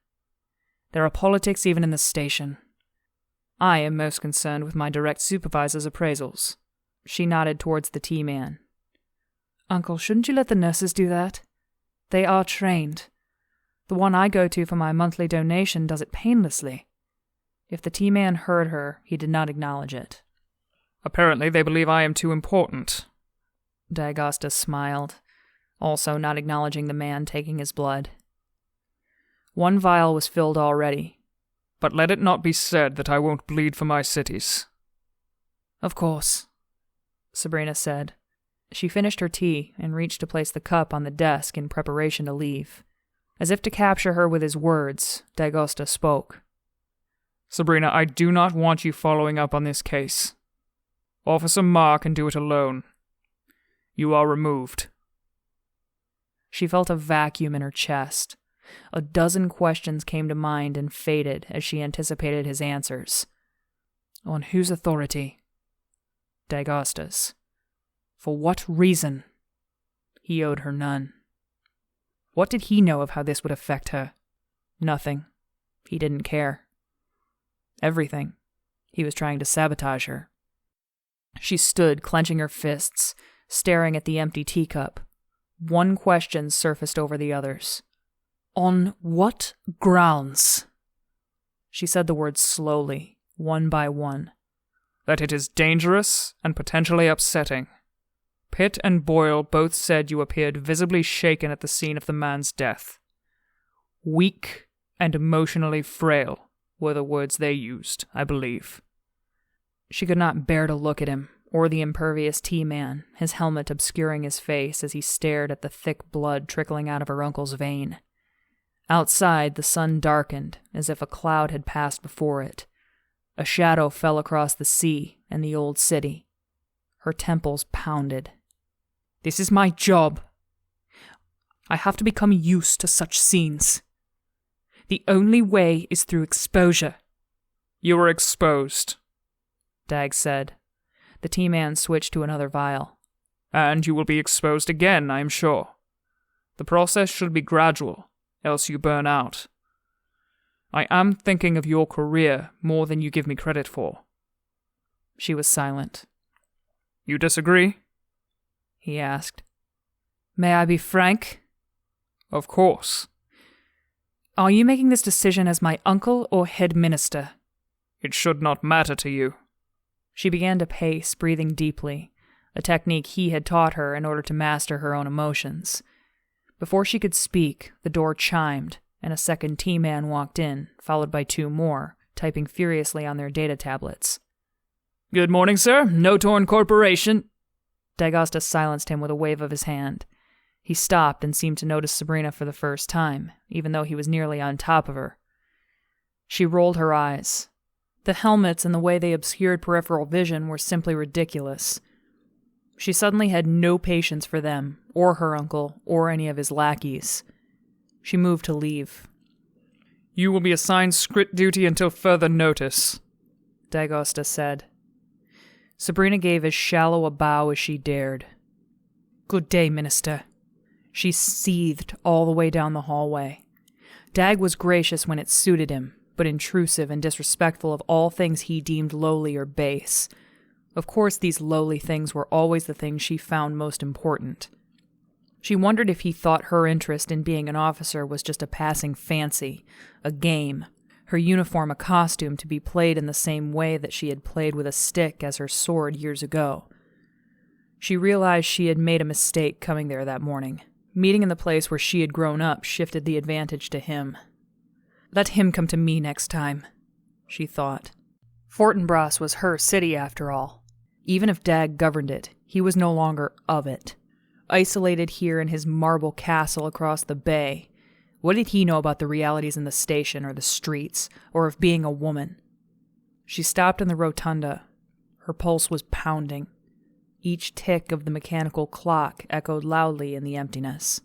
"There are politics even in the station. I am most concerned with my direct supervisor's appraisals." She nodded towards the T-man. "Uncle, shouldn't you let the nurses do that? They are trained. The one I go to for my monthly donation does it painlessly." If the T-man heard her, he did not acknowledge it. "Apparently they believe I am too important." D'Agosta smiled, also not acknowledging the man taking his blood. One vial was filled already. "But let it not be said that I won't bleed for my cities." "Of course," Sabrina said. She finished her tea and reached to place the cup on the desk in preparation to leave. As if to capture her with his words, D'Agosta spoke. "Sabrina, I do not want you following up on this case. Officer Ma can do it alone. You are removed." She felt a vacuum in her chest. A dozen questions came to mind and faded as she anticipated his answers. "On whose authority?" D'Agosta's. "For what reason?" He owed her none. What did he know of how this would affect her? Nothing. He didn't care. Everything. He was trying to sabotage her. She stood, clenching her fists, staring at the empty teacup. One question surfaced over the others. "On what grounds?" She said the words slowly, one by one. "That it is dangerous and potentially upsetting. Pitt and Boyle both said you appeared visibly shaken at the scene of the man's death. Weak and emotionally frail were the words they used, I believe." She could not bear to look at him, or the impervious T-man, his helmet obscuring his face as he stared at the thick blood trickling out of her uncle's vein. Outside, the sun darkened, as if a cloud had passed before it. A shadow fell across the sea and the old city. Her temples pounded. "This is my job. I have to become used to such scenes. The only way is through exposure. You were exposed, Dag said. The T-Man switched to another vial. and you will be exposed again, I am sure. The process should be gradual, else you burn out. I am thinking of your career more than you give me credit for. She was silent. You disagree? He asked. May I be frank? Of course. Are you making this decision as my uncle or head minister? It should not matter to you. She began to pace, breathing deeply, a technique he had taught her in order to master her own emotions. Before she could speak, the door chimed, and a second T-Man walked in, followed by two more, typing furiously on their data tablets. Good morning, sir. Notorn Corporation. Dagosta silenced him with a wave of his hand. He stopped and seemed to notice Sabrina for the first time, even though he was nearly on top of her. She rolled her eyes. The helmets and the way they obscured peripheral vision were simply ridiculous. She suddenly had no patience for them, or her uncle, or any of his lackeys. She moved to leave. You will be assigned script duty until further notice, Dagosta said. Sabrina gave as shallow a bow as she dared. Good day, Minister. She seethed all the way down the hallway. Dag was gracious when it suited him, but intrusive and disrespectful of all things he deemed lowly or base. Of course, these lowly things were always the things she found most important. She wondered if he thought her interest in being an officer was just a passing fancy, a game, her uniform a costume to be played in the same way that she had played with a stick as her sword years ago. She realized she had made a mistake coming there that morning. Meeting in the place where she had grown up shifted the advantage to him. Let him come to me next time, she thought. Fortinbras was her city, after all. Even if Dag governed it, he was no longer of it. Isolated here in his marble castle across the bay, what did he know about the realities in the station or the streets, or of being a woman? She stopped in the rotunda. Her pulse was pounding. Each tick of the mechanical clock echoed loudly in the emptiness.